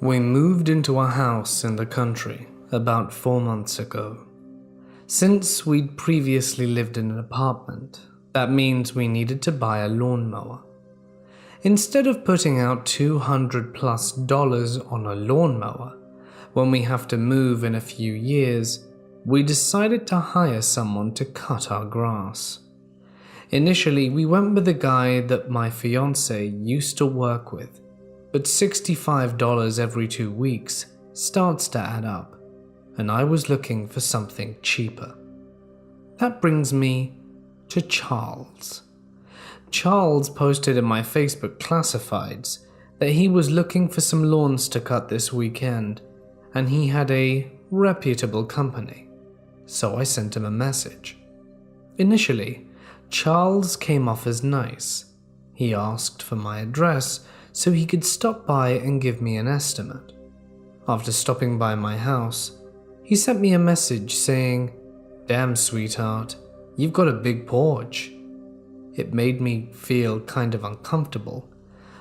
We moved into a house in the country about 4 months ago. Since we'd previously lived in an apartment, that means we needed to buy a lawnmower. Instead of putting out $200+ on a lawnmower, when we have to move in a few years, we decided to hire someone to cut our grass. Initially, we went with a guy that my fiance used to work with, but $65 every 2 weeks starts to add up, and I was looking for something cheaper. That brings me to Charles. Charles posted in my Facebook classifieds that he was looking for some lawns to cut this weekend, and he had a reputable company, so I sent him a message. Initially, Charles came off as nice. He asked for my address so he could stop by and give me an estimate. After stopping by my house, he sent me a message saying, "Damn, sweetheart, you've got a big porch." It made me feel kind of uncomfortable,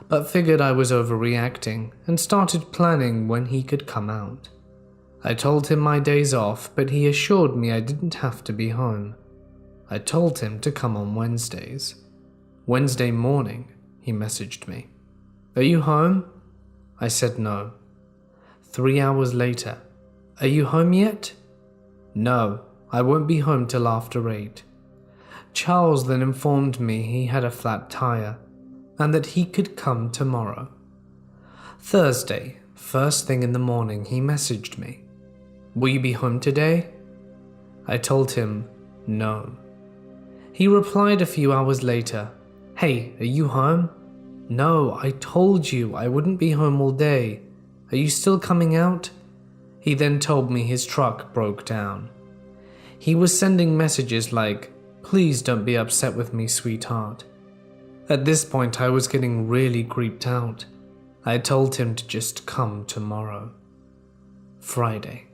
but figured I was overreacting and started planning when he could come out. I told him my days off, but he assured me I didn't have to be home. I told him to come on Wednesdays. Wednesday morning, he messaged me. "Are you home?" I said no. 3 hours later, "Are you home yet?" "No, I won't be home till after 8. Charles then informed me he had a flat tire and that he could come tomorrow. Thursday, first thing in the morning, he messaged me. "Will you be home today?" I told him no. He replied a few hours later, "Hey, are you home?" "No, I told you I wouldn't be home all day. Are you still coming out?" He then told me his truck broke down. He was sending messages like, "Please don't be upset with me, sweetheart." At this point, I was getting really creeped out. I told him to just come tomorrow. Friday.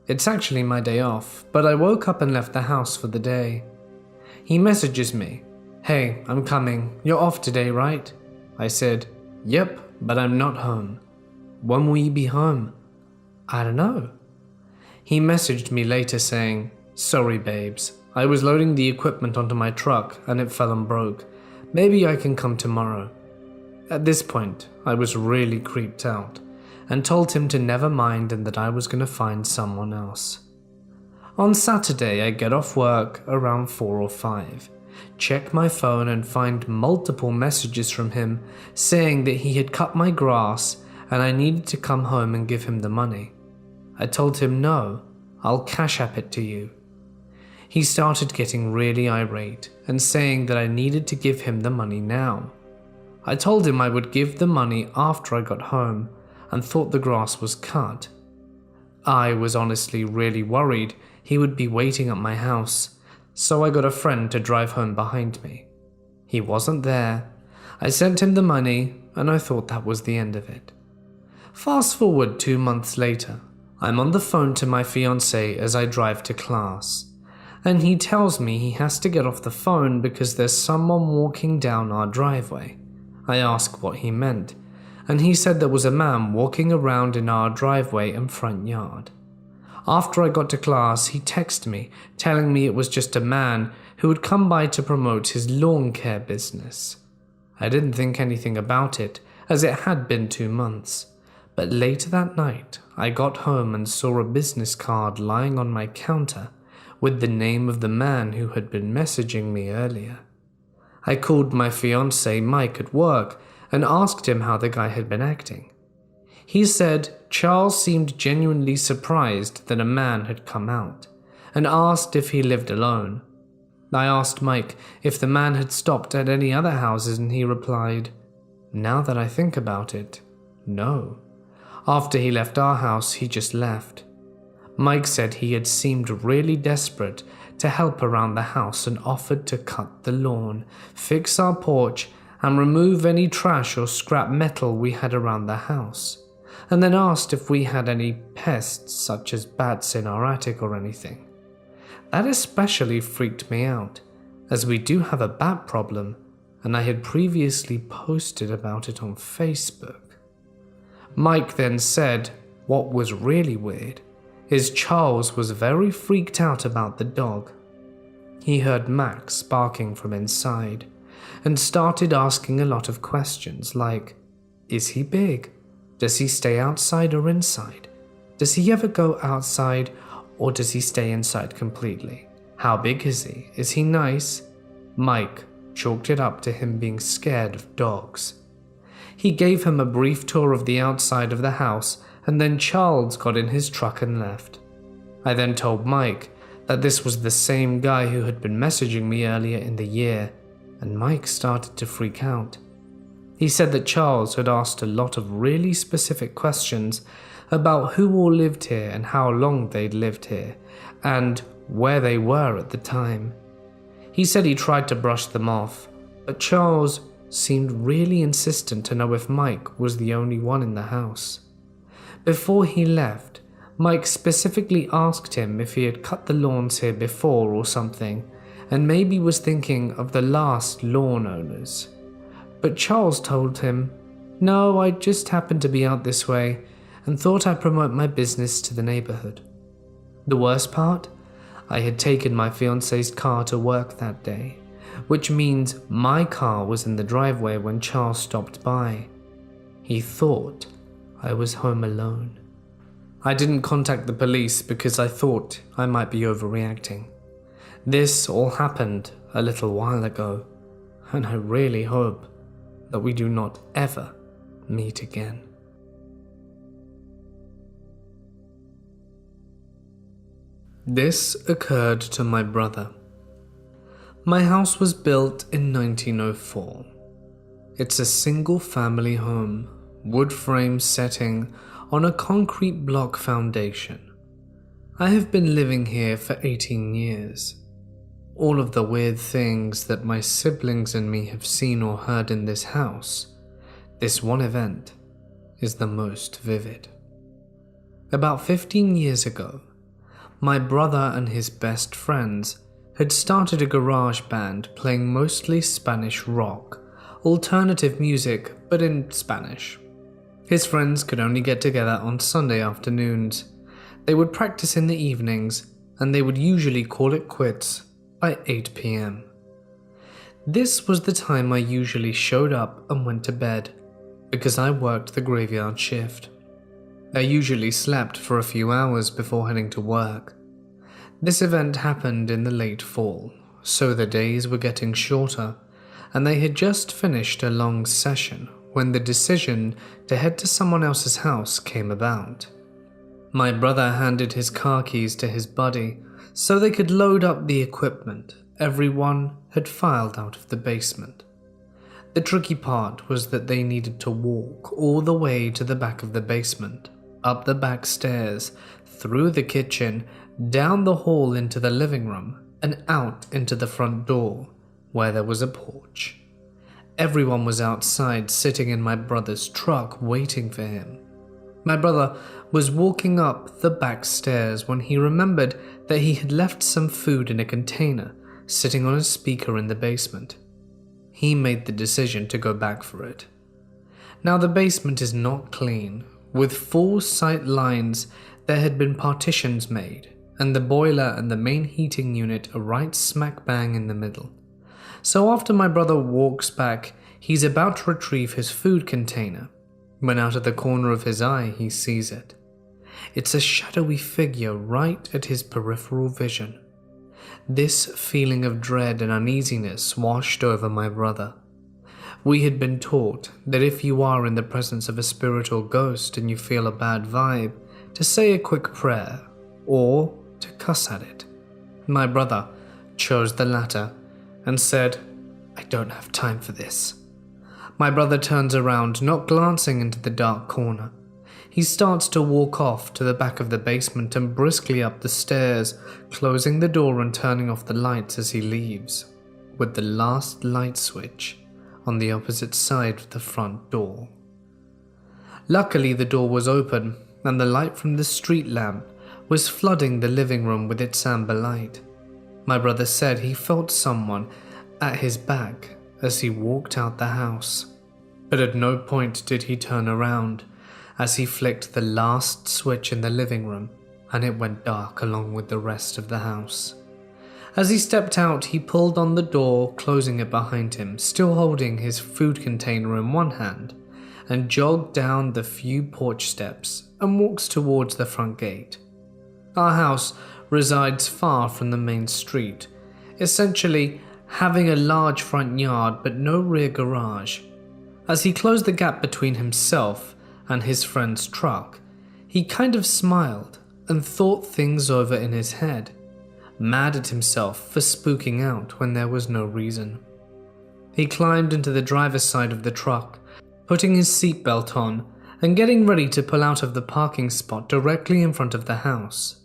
It's actually my day off, but I woke up and left the house for the day. He messages me, "Hey, I'm coming. You're off today, right?" I said, "Yep, but I'm not home." "When will you be home?" "I don't know." He messaged me later saying, "Sorry babes, I was loading the equipment onto my truck and it fell and broke. Maybe I can come tomorrow." At this point, I was really creeped out and told him to never mind and that I was going to find someone else. On Saturday, I get off work around 4 or 5, check my phone and find multiple messages from him saying that he had cut my grass and I needed to come home and give him the money. I told him no, I'll Cash App it to you. He started getting really irate and saying that I needed to give him the money now. I told him I would give the money after I got home and thought the grass was cut. I was honestly really worried he would be waiting at my house, so I got a friend to drive home behind me. He wasn't there. I sent him the money and I thought that was the end of it. Fast forward 2 months later, I'm on the phone to my fiance as I drive to class, and he tells me he has to get off the phone because there's someone walking down our driveway. I ask what he meant, and he said there was a man walking around in our driveway and front yard. After I got to class, he texted me, telling me it was just a man who had come by to promote his lawn care business. I didn't think anything about it, as it had been 2 months, but later that night, I got home and saw a business card lying on my counter with the name of the man who had been messaging me earlier. I called my fiance Mike at work and asked him how the guy had been acting. He said Charles seemed genuinely surprised that a man had come out and asked if he lived alone. I asked Mike if the man had stopped at any other houses and he replied, "Now that I think about it, no. After he left our house, he just left." Mike said he had seemed really desperate to help around the house and offered to cut the lawn, fix our porch, and remove any trash or scrap metal we had around the house, and then asked if we had any pests such as bats in our attic or anything. That especially freaked me out, as we do have a bat problem, and I had previously posted about it on Facebook. Mike then said what was really weird is Charles was very freaked out about the dog. He heard Max barking from inside and started asking a lot of questions like, is he big? Does he stay outside or inside? Does he ever go outside or does he stay inside completely? How big is he? Is he nice? Mike chalked it up to him being scared of dogs. He gave him a brief tour of the outside of the house, and then Charles got in his truck and left. I then told Mike that this was the same guy who had been messaging me earlier in the year, and Mike started to freak out. He said that Charles had asked a lot of really specific questions about who all lived here and how long they'd lived here, and where they were at the time. He said he tried to brush them off, but Charles seemed really insistent to know if Mike was the only one in the house. Before he left, Mike specifically asked him if he had cut the lawns here before or something, and maybe was thinking of the last lawn owners. But Charles told him, "No, I just happened to be out this way and thought I'd promote my business to the neighborhood." The worst part? I had taken my fiance's car to work that day, which means my car was in the driveway when Charles stopped by. He thought I was home alone. I didn't contact the police because I thought I might be overreacting. This all happened a little while ago, and I really hope that we do not ever meet again. This occurred to my brother. My house was built in 1904. It's a single-family home, wood frame setting on a concrete block foundation. I have been living here for 18 years. All of the weird things that my siblings and me have seen or heard in this house, this one event is the most vivid. About 15 years ago, my brother and his best friends had started a garage band playing mostly Spanish rock, alternative music, but in Spanish. His friends could only get together on Sunday afternoons. They would practice in the evenings, and they would usually call it quits by 8 p.m. This was the time I usually showed up and went to bed, because I worked the graveyard shift. I usually slept for a few hours before heading to work. This event happened in the late fall, so the days were getting shorter, and they had just finished a long session when the decision to head to someone else's house came about. My brother handed his car keys to his buddy so they could load up the equipment. Everyone had filed out of the basement. The tricky part was that they needed to walk all the way to the back of the basement, up the back stairs, through the kitchen, down the hall into the living room, and out into the front door, where there was a porch. Everyone was outside sitting in my brother's truck waiting for him. My brother was walking up the back stairs when he remembered that he had left some food in a container sitting on a speaker in the basement. He made the decision to go back for it. Now the basement is not clean. With 4 sight lines, there had been partitions made, and the boiler and the main heating unit are right smack bang in the middle. So after my brother walks back, he's about to retrieve his food container, when out of the corner of his eye he sees it. It's a shadowy figure right at his peripheral vision. This feeling of dread and uneasiness washed over my brother. We had been taught that if you are in the presence of a spirit or ghost and you feel a bad vibe, to say a quick prayer, or to cuss at it. My brother chose the latter and said, "I don't have time for this." My brother turns around, not glancing into the dark corner. He starts to walk off to the back of the basement and briskly up the stairs, closing the door and turning off the lights as he leaves, with the last light switch on the opposite side of the front door. Luckily, the door was open, and the light from the street lamp was flooding the living room with its amber light. My brother said he felt someone at his back as he walked out the house, but at no point did he turn around, as he flicked the last switch in the living room and it went dark along with the rest of the house. As he stepped out, he pulled on the door, closing it behind him, still holding his food container in one hand, and jogged down the few porch steps and walks towards the front gate. Our house resides far from the main street, essentially having a large front yard but no rear garage. As he closed the gap between himself and his friend's truck, he kind of smiled and thought things over in his head, mad at himself for spooking out when there was no reason. He climbed into the driver's side of the truck, putting his seatbelt on and getting ready to pull out of the parking spot directly in front of the house,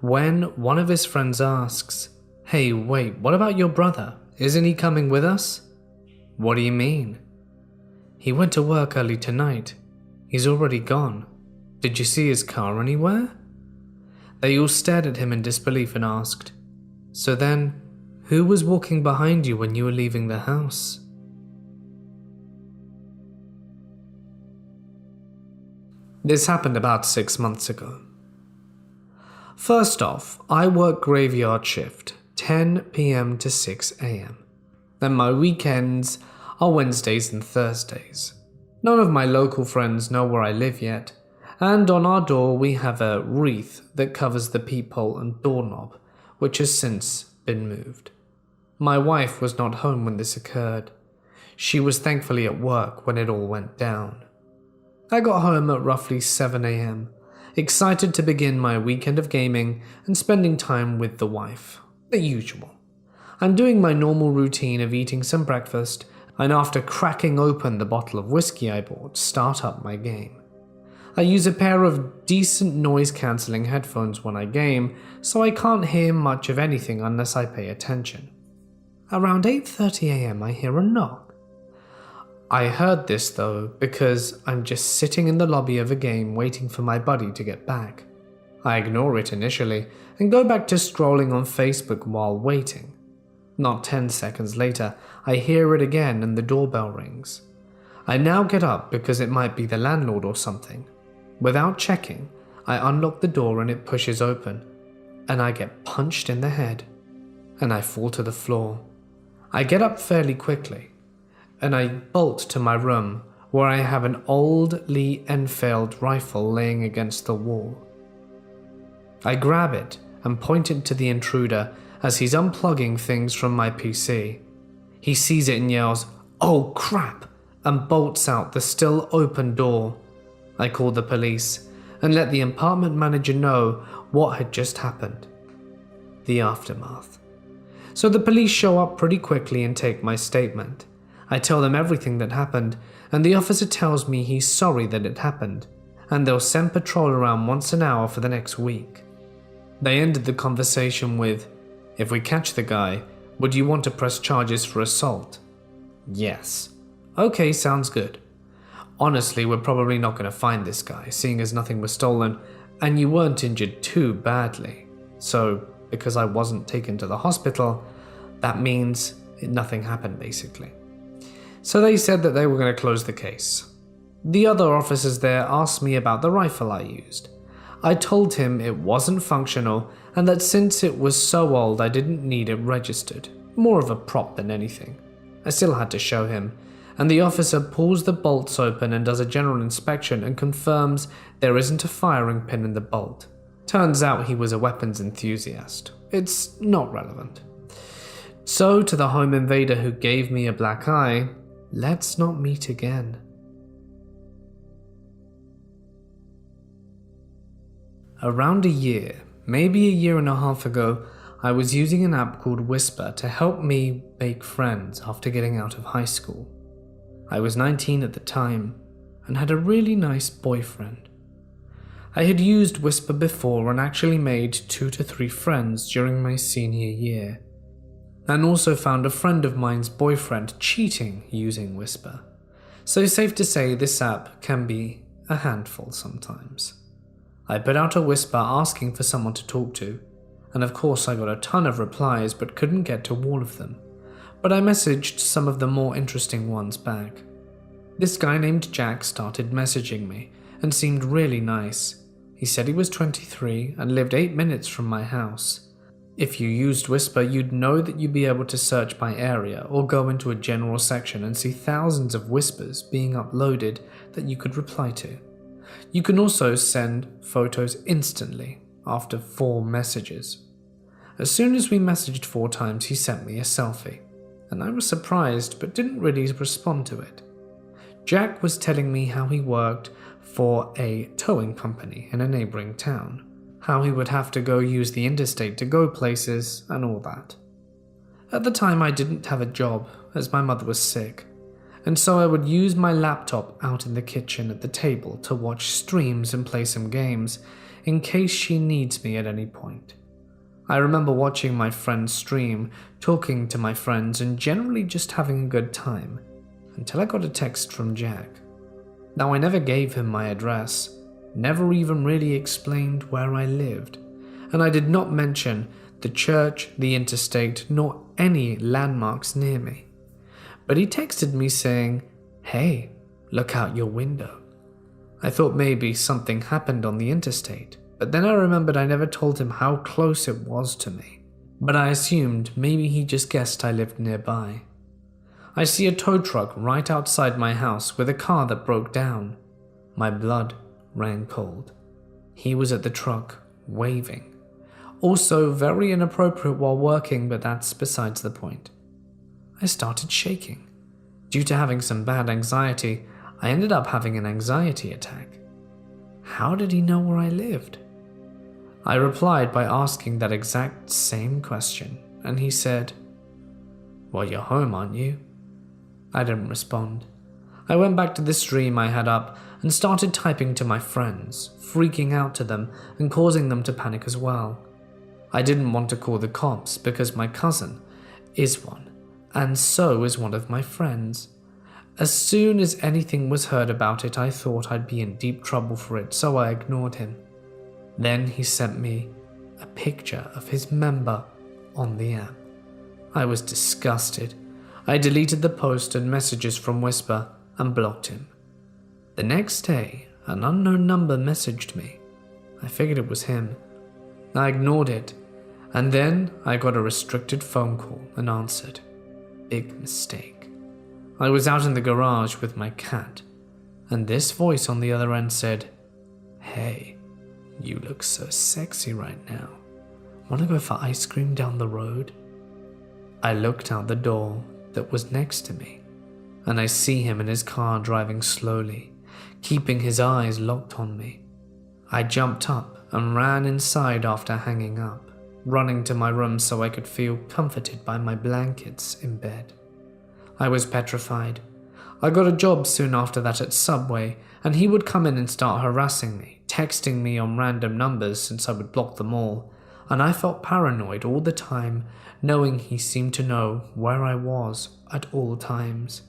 when one of his friends asks, "Hey, wait, what about your brother? Isn't he coming with us?" "What do you mean?" "He went to work early tonight. He's already gone. Did you see his car anywhere?" They all stared at him in disbelief and asked, "So then, who was walking behind you when you were leaving the house?" This happened about 6 months ago. First off, I work graveyard shift, 10 p.m. to 6 a.m. Then my weekends are Wednesdays and Thursdays. None of my local friends know where I live yet, and on our door we have a wreath that covers the peephole and doorknob, which has since been moved. My wife was not home when this occurred. She was thankfully at work when it all went down. I got home at roughly 7 a.m., excited to begin my weekend of gaming and spending time with the wife. The usual. I'm doing my normal routine of eating some breakfast, and after cracking open the bottle of whiskey I bought, start up my game. I use a pair of decent noise-cancelling headphones when I game, so I can't hear much of anything unless I pay attention. Around 8:30 a.m. I hear a knock. I heard this though because I'm just sitting in the lobby of a game waiting for my buddy to get back. I ignore it initially and go back to scrolling on Facebook while waiting. Not 10 seconds later, I hear it again and the doorbell rings. I now get up because it might be the landlord or something. Without checking, I unlock the door and it pushes open, and I get punched in the head, and I fall to the floor. I get up fairly quickly, and I bolt to my room where I have an old Lee Enfield rifle laying against the wall. I grab it and point it to the intruder as he's unplugging things from my PC. He sees it and yells, "Oh crap!" and bolts out the still open door. I call the police and let the apartment manager know what had just happened. The aftermath. So the police show up pretty quickly and take my statement. I tell them everything that happened, and the officer tells me he's sorry that it happened, and they'll send patrol around once an hour for the next week. They ended the conversation with, "If we catch the guy, would you want to press charges for assault?" "Yes." "Okay, sounds good. Honestly, we're probably not going to find this guy, seeing as nothing was stolen, and you weren't injured too badly. So, because I wasn't taken to the hospital, that means nothing happened basically." So they said that they were going to close the case. The other officers there asked me about the rifle I used. I told him it wasn't functional and that since it was so old I didn't need it registered, more of a prop than anything. I still had to show him, and the officer pulls the bolts open and does a general inspection and confirms there isn't a firing pin in the bolt. Turns out he was a weapons enthusiast. It's not relevant. So to the home invader who gave me a black eye, let's not meet again. Around a year, maybe a year and a half ago, I was using an app called Whisper to help me make friends after getting out of high school. I was 19 at the time and had a really nice boyfriend. I had used Whisper before and actually made 2 to 3 friends during my senior year, and also found a friend of mine's boyfriend cheating using Whisper. So safe to say this app can be a handful sometimes. I put out a whisper asking for someone to talk to, and of course I got a ton of replies but couldn't get to all of them. But I messaged some of the more interesting ones back. This guy named Jack started messaging me and seemed really nice. He said he was 23 and lived 8 minutes from my house. If you used Whisper, you'd know that you'd be able to search by area or go into a general section and see thousands of whispers being uploaded that you could reply to. You can also send photos instantly after 4 messages. As soon as we messaged 4 times, he sent me a selfie, and I was surprised but didn't really respond to it. Jack was telling me how he worked for a towing company in a neighboring town, how he would have to go use the interstate to go places and all that. At the time I didn't have a job as my mother was sick, and so I would use my laptop out in the kitchen at the table to watch streams and play some games in case she needs me at any point. I remember watching my friends stream, talking to my friends and generally just having a good time, until I got a text from Jack. Now I never gave him my address, never even really explained where I lived, and I did not mention the church, the interstate, nor any landmarks near me. But he texted me saying, "Hey, look out your window." I thought maybe something happened on the interstate, but then I remembered I never told him how close it was to me. But I assumed maybe he just guessed I lived nearby. I see a tow truck right outside my house with a car that broke down. My blood ran cold. He was at the truck, waving. Also very inappropriate while working, but that's besides the point. I started shaking. Due to having some bad anxiety, I ended up having an anxiety attack. How did he know where I lived? I replied by asking that exact same question, and he said, "Well, you're home, aren't you?" I didn't respond. I went back to the stream I had up and started typing to my friends, freaking out to them and causing them to panic as well. I didn't want to call the cops because my cousin is one, and so is one of my friends. As soon as anything was heard about it, I thought I'd be in deep trouble for it, so I ignored him. Then he sent me a picture of his member on the app. I was disgusted. I deleted the post and messages from Whisper and blocked him. The next day, an unknown number messaged me. I figured it was him. I ignored it, and then I got a restricted phone call and answered. Big mistake. I was out in the garage with my cat, and this voice on the other end said, "Hey, you look so sexy right now. Wanna go for ice cream down the road?" I looked out the door that was next to me, and I see him in his car driving slowly, keeping his eyes locked on me. I jumped up and ran inside after hanging up, running to my room so I could feel comforted by my blankets in bed. I was petrified. I got a job soon after that at Subway, and he would come in and start harassing me, texting me on random numbers since I would block them all, and I felt paranoid all the time, knowing he seemed to know where I was at all times.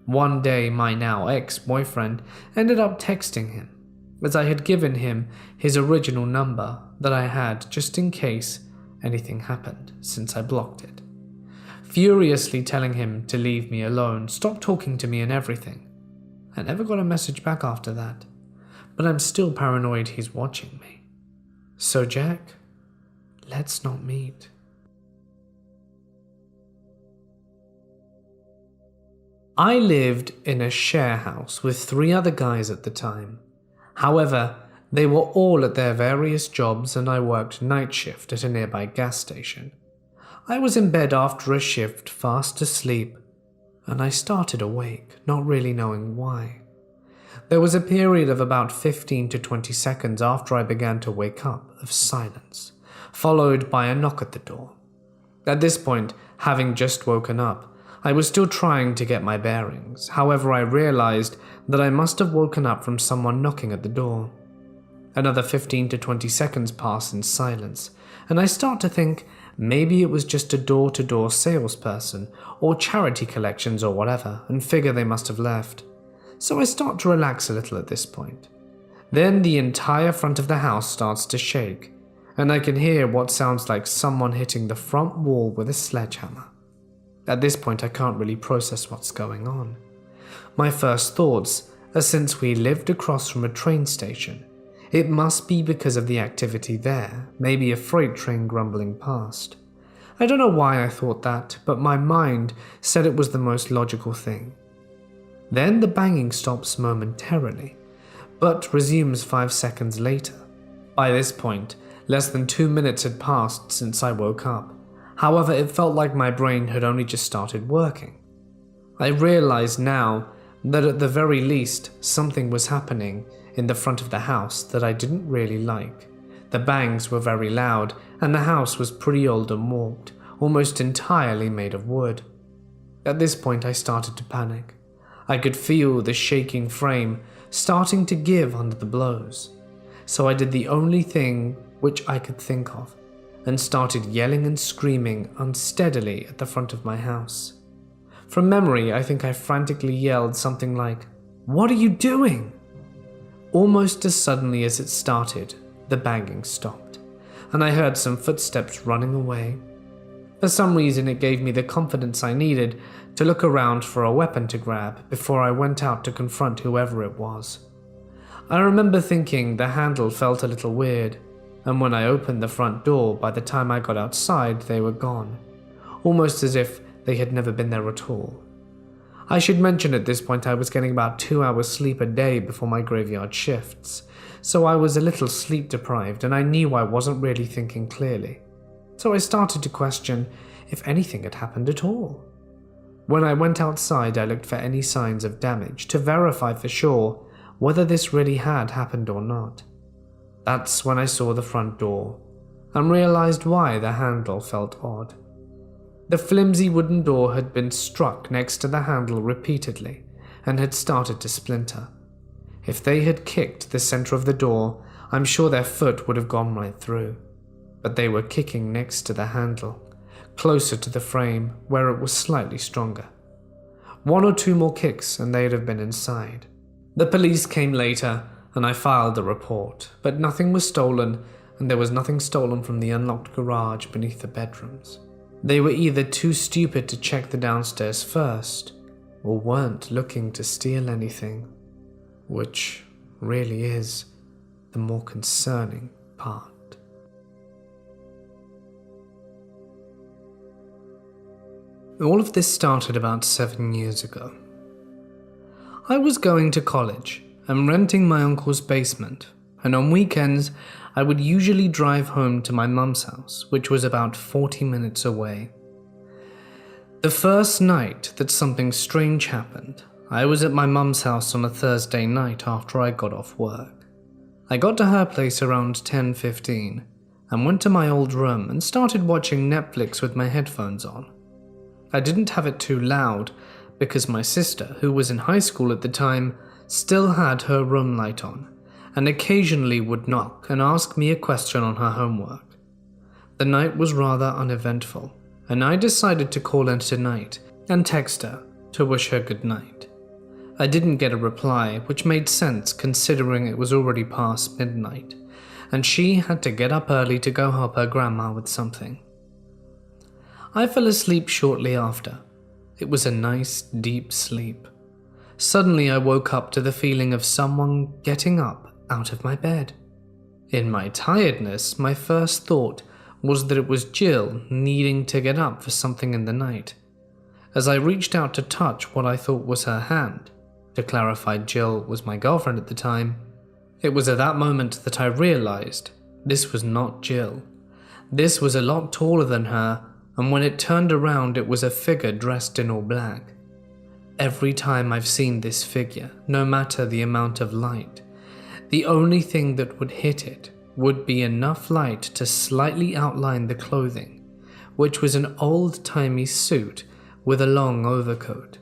One day, my now ex-boyfriend ended up texting him, as I had given him his original number that I had just in case anything happened since I blocked it. Furiously telling him to leave me alone, stop talking to me and everything. I never got a message back after that, but I'm still paranoid he's watching me. So Jack, let's not meet. I lived in a share house with 3 other guys at the time. However, they were all at their various jobs and I worked night shift at a nearby gas station. I was in bed after a shift, fast asleep, and I started awake, not really knowing why. There was a period of about 15 to 20 seconds after I began to wake up of silence, followed by a knock at the door. At this point, having just woken up, I was still trying to get my bearings. However, I realized that I must have woken up from someone knocking at the door. Another 15 to 20 seconds pass in silence, and I start to think maybe it was just a door-to-door salesperson or charity collections or whatever, and figure they must have left. So I start to relax a little at this point. Then the entire front of the house starts to shake, and I can hear what sounds like someone hitting the front wall with a sledgehammer. At this point, I can't really process what's going on. My first thoughts as since we lived across from a train station, it must be because of the activity there, maybe a freight train grumbling past. I don't know why I thought that, but my mind said it was the most logical thing. Then the banging stops momentarily, but resumes 5 seconds later. By this point, less than 2 minutes had passed since I woke up. However, it felt like my brain had only just started working. I realized now that at the very least, something was happening in the front of the house that I didn't really like. The bangs were very loud, and the house was pretty old and warped, almost entirely made of wood. At this point, I started to panic. I could feel the shaking frame starting to give under the blows. So I did the only thing which I could think of, and started yelling and screaming unsteadily at the front of my house. From memory, I think I frantically yelled something like, "What are you doing?" Almost as suddenly as it started, the banging stopped, and I heard some footsteps running away. For some reason, it gave me the confidence I needed to look around for a weapon to grab before I went out to confront whoever it was. I remember thinking the handle felt a little weird, and when I opened the front door, by the time I got outside, they were gone, almost as if they had never been there at all. I should mention at this point I was getting about 2 hours sleep a day before my graveyard shifts, so I was a little sleep deprived and I knew I wasn't really thinking clearly. So I started to question if anything had happened at all. When I went outside, I looked for any signs of damage to verify for sure whether this really had happened or not. That's when I saw the front door and realized why the handle felt odd. The flimsy wooden door had been struck next to the handle repeatedly and had started to splinter. If they had kicked the center of the door, I'm sure their foot would have gone right through. But they were kicking next to the handle, closer to the frame where it was slightly stronger. 1 or 2 more kicks and they'd have been inside. The police came later and I filed a report, but nothing was stolen and there was nothing stolen from the unlocked garage beneath the bedrooms. They were either too stupid to check the downstairs first, or weren't looking to steal anything, which really is the more concerning part. All of this started about 7 years ago. I was going to college and renting my uncle's basement, and on weekends I would usually drive home to my mum's house, which was about 40 minutes away. The first night that something strange happened, I was at my mum's house on a Thursday night after I got off work. I got to her place around 10:15 and went to my old room and started watching Netflix with my headphones on. I didn't have it too loud because my sister, who was in high school at the time, still had her room light on and occasionally would knock and ask me a question on her homework. The night was rather uneventful, and I decided to call in tonight and text her to wish her good night. I didn't get a reply, which made sense considering it was already past midnight, and she had to get up early to go help her grandma with something. I fell asleep shortly after. It was a nice, deep sleep. Suddenly I woke up to the feeling of someone getting up out of my bed. In my tiredness, my first thought was that it was Jill needing to get up for something in the night. As I reached out to touch what I thought was her hand, to clarify Jill was my girlfriend at the time, it was at that moment that I realized this was not Jill. This was a lot taller than her, and when it turned around it was a figure dressed in all black. Every time I've seen this figure, no matter the amount of light, the only thing that would hit it would be enough light to slightly outline the clothing, which was an old-timey suit with a long overcoat.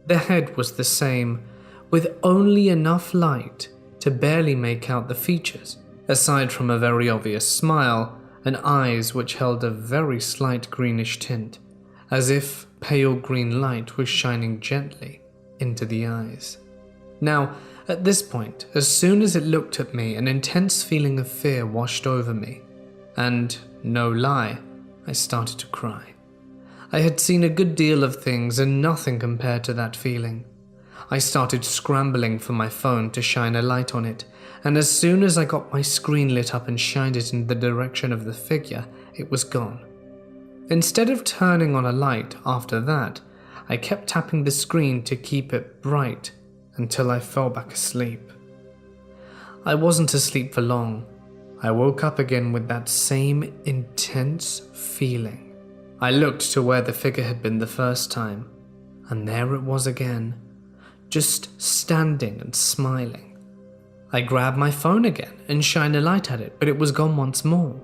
The head was the same, with only enough light to barely make out the features, aside from a very obvious smile and eyes which held a very slight greenish tint, as if pale green light was shining gently into the eyes. Now, at this point, as soon as it looked at me, an intense feeling of fear washed over me, and, no lie, I started to cry. I had seen a good deal of things and nothing compared to that feeling. I started scrambling for my phone to shine a light on it, and as soon as I got my screen lit up and shined it in the direction of the figure, it was gone. Instead of turning on a light after that, I kept tapping the screen to keep it bright until I fell back asleep. I wasn't asleep for long. I woke up again with that same intense feeling. I looked to where the figure had been the first time, and there it was again, just standing and smiling. I grabbed my phone again and shined a light at it, but it was gone once more.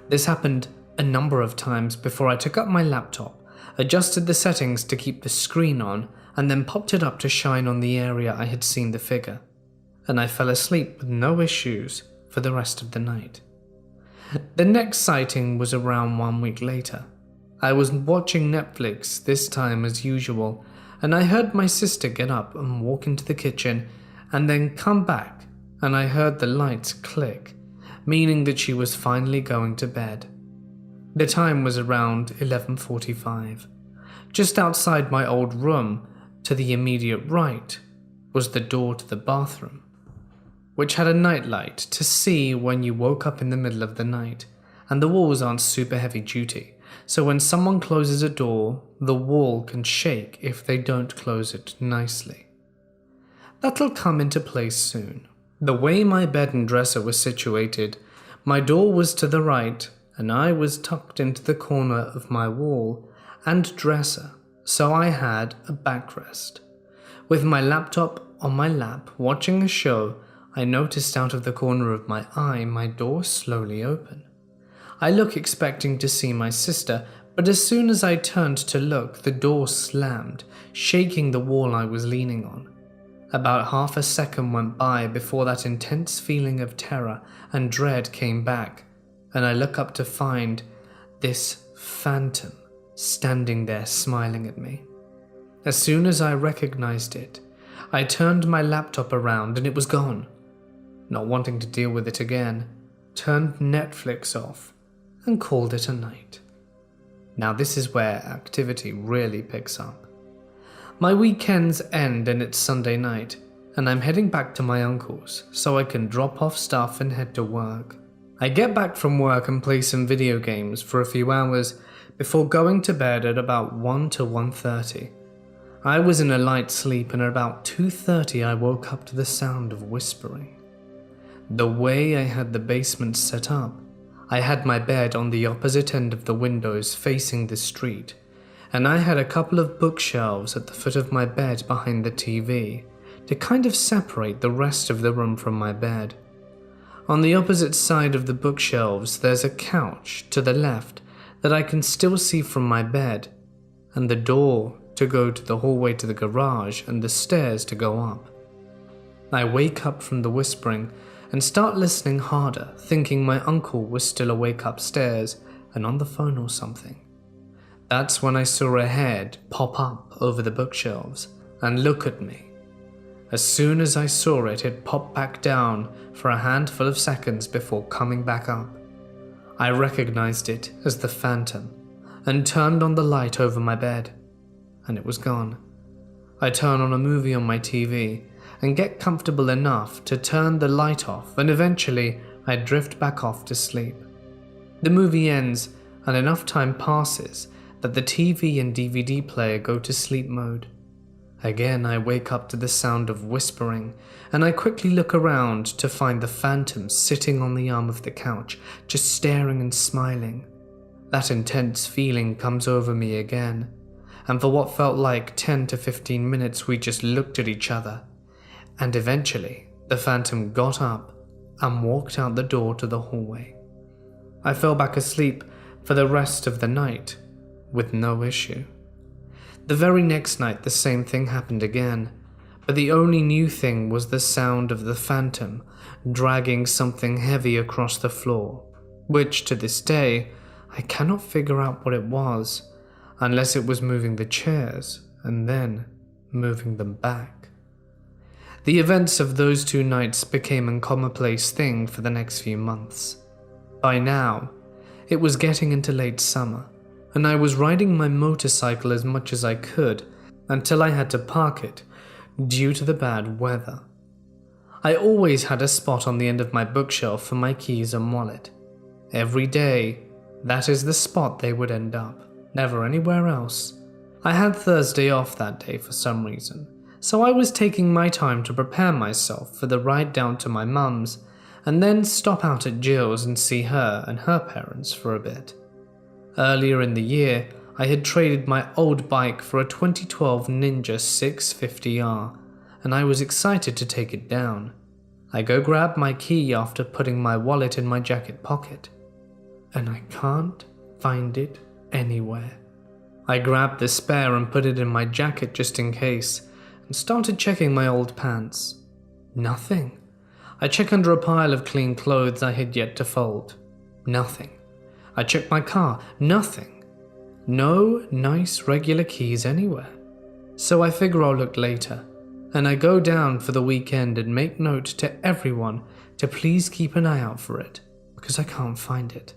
This happened a number of times before I took up my laptop, adjusted the settings to keep the screen on, and then popped it up to shine on the area I had seen the figure. And I fell asleep with no issues for the rest of the night. The next sighting was around 1 week later. I was watching Netflix this time as usual, and I heard my sister get up and walk into the kitchen and then come back, and I heard the lights click, meaning that she was finally going to bed. The time was around 11:45. Just outside my old room, to the immediate right, was the door to the bathroom, which had a nightlight to see when you woke up in the middle of the night, and the walls aren't super heavy duty, so when someone closes a door, the wall can shake if they don't close it nicely. That'll come into place soon. The way my bed and dresser was situated, my door was to the right, and I was tucked into the corner of my wall and dresser, so I had a backrest. With my laptop on my lap watching a show, I noticed out of the corner of my eye my door slowly open. I look expecting to see my sister, but as soon as I turned to look, the door slammed, shaking the wall I was leaning on. About half a second went by before that intense feeling of terror and dread came back, and I look up to find this phantom standing there smiling at me. As soon as I recognized it, I turned my laptop around and it was gone. Not wanting to deal with it again, turned Netflix off and called it a night. Now this is where activity really picks up. My weekends end and it's Sunday night, and I'm heading back to my uncle's so I can drop off stuff and head to work. I get back from work and play some video games for a few hours before going to bed at about 1 to 1:30. I was in a light sleep, and at about 2:30 I woke up to the sound of whispering. The way I had the basement set up, I had my bed on the opposite end of the windows facing the street, and I had a couple of bookshelves at the foot of my bed behind the TV to kind of separate the rest of the room from my bed. On the opposite side of the bookshelves there's a couch to the left that I can still see from my bed, and the door to go to the hallway to the garage and the stairs to go up. I wake up from the whispering and start listening harder, thinking my uncle was still awake upstairs and on the phone or something. That's when I saw a head pop up over the bookshelves and look at me. As soon as I saw it, it popped back down for a handful of seconds before coming back up. I recognized it as the phantom and turned on the light over my bed, and it was gone. I turn on a movie on my TV and get comfortable enough to turn the light off, and eventually I drift back off to sleep. The movie ends and enough time passes that the TV and DVD player go to sleep mode. Again I wake up to the sound of whispering, and I quickly look around to find the phantom sitting on the arm of the couch, just staring and smiling. That intense feeling comes over me again, and for what felt like 10 to 15 minutes we just looked at each other, and eventually the phantom got up and walked out the door to the hallway. I fell back asleep for the rest of the night with no issue. The very next night the same thing happened again, but the only new thing was the sound of the phantom dragging something heavy across the floor, which to this day I cannot figure out what it was, unless it was moving the chairs and then moving them back. The events of those 2 nights became a commonplace thing for the next few months. By now, it was getting into late summer, and I was riding my motorcycle as much as I could until I had to park it due to the bad weather. I always had a spot on the end of my bookshelf for my keys and wallet. Every day, that is the spot they would end up, never anywhere else. I had Thursday off that day for some reason, so I was taking my time to prepare myself for the ride down to my mum's and then stop out at Jill's and see her and her parents for a bit. Earlier in the year, I had traded my old bike for a 2012 Ninja 650R, and I was excited to take it down. I go grab my key after putting my wallet in my jacket pocket, and I can't find it anywhere. I grabbed the spare and put it in my jacket just in case, and started checking my old pants. Nothing. I check under a pile of clean clothes I had yet to fold. Nothing. I check my car. Nothing. No nice regular keys anywhere. So I figure I'll look later, and I go down for the weekend and make note to everyone to please keep an eye out for it, because I can't find it.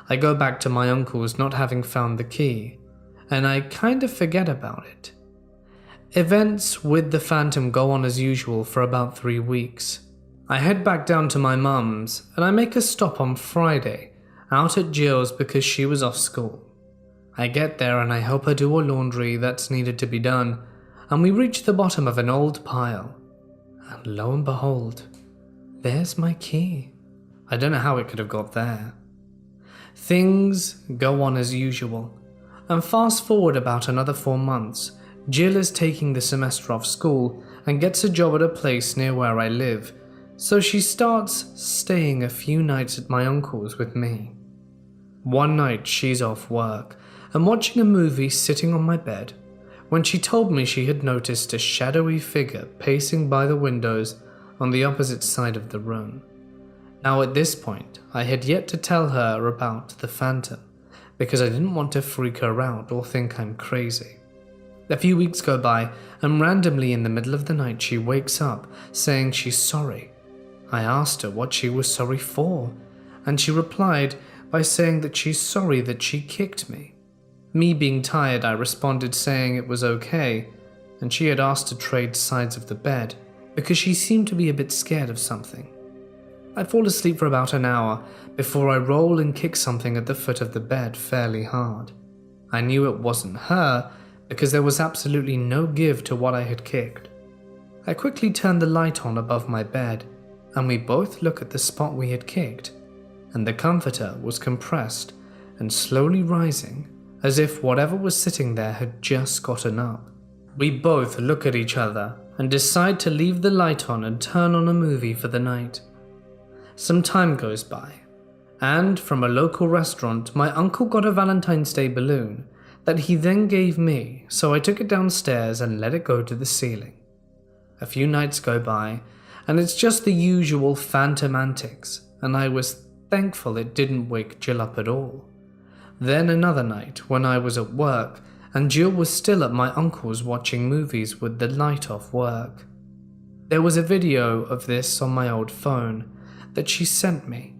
I go back to my uncle's not having found the key, and I kind of forget about it. Events with the Phantom go on as usual for about 3 weeks. I head back down to my mum's, and I make a stop on Friday, out at Jill's because she was off school. I get there and I help her do a laundry that's needed to be done, and we reach the bottom of an old pile. And lo and behold, there's my key. I don't know how it could have got there. Things go on as usual, and fast forward about another 4 months, Jill is taking the semester off school and gets a job at a place near where I live, so she starts staying a few nights at my uncle's with me. One night she's off work and watching a movie sitting on my bed when she told me she had noticed a shadowy figure pacing by the windows on the opposite side of the room. Now at this point, I had yet to tell her about the Phantom because I didn't want to freak her out or think I'm crazy. A few weeks go by, and randomly in the middle of the night she wakes up saying she's sorry. I asked her what she was sorry for, and she replied by saying that she's sorry that she kicked me. Me being tired, I responded saying it was okay, and she had asked to trade sides of the bed because she seemed to be a bit scared of something. I fall asleep for about an hour before I roll and kick something at the foot of the bed fairly hard. I knew it wasn't her because there was absolutely no give to what I had kicked. I quickly turned the light on above my bed, and we both look at the spot we had kicked, and the comforter was compressed and slowly rising as if whatever was sitting there had just gotten up. We both look at each other and decide to leave the light on and turn on a movie for the night. Some time goes by, and from a local restaurant my uncle got a Valentine's Day balloon that he then gave me, so I took it downstairs and let it go to the ceiling. A few nights go by, and it's just the usual Phantom antics, and I was thankful it didn't wake Jill up at all. Then another night when I was at work, and Jill was still at my uncle's watching movies with the light off work. There was a video of this on my old phone that she sent me,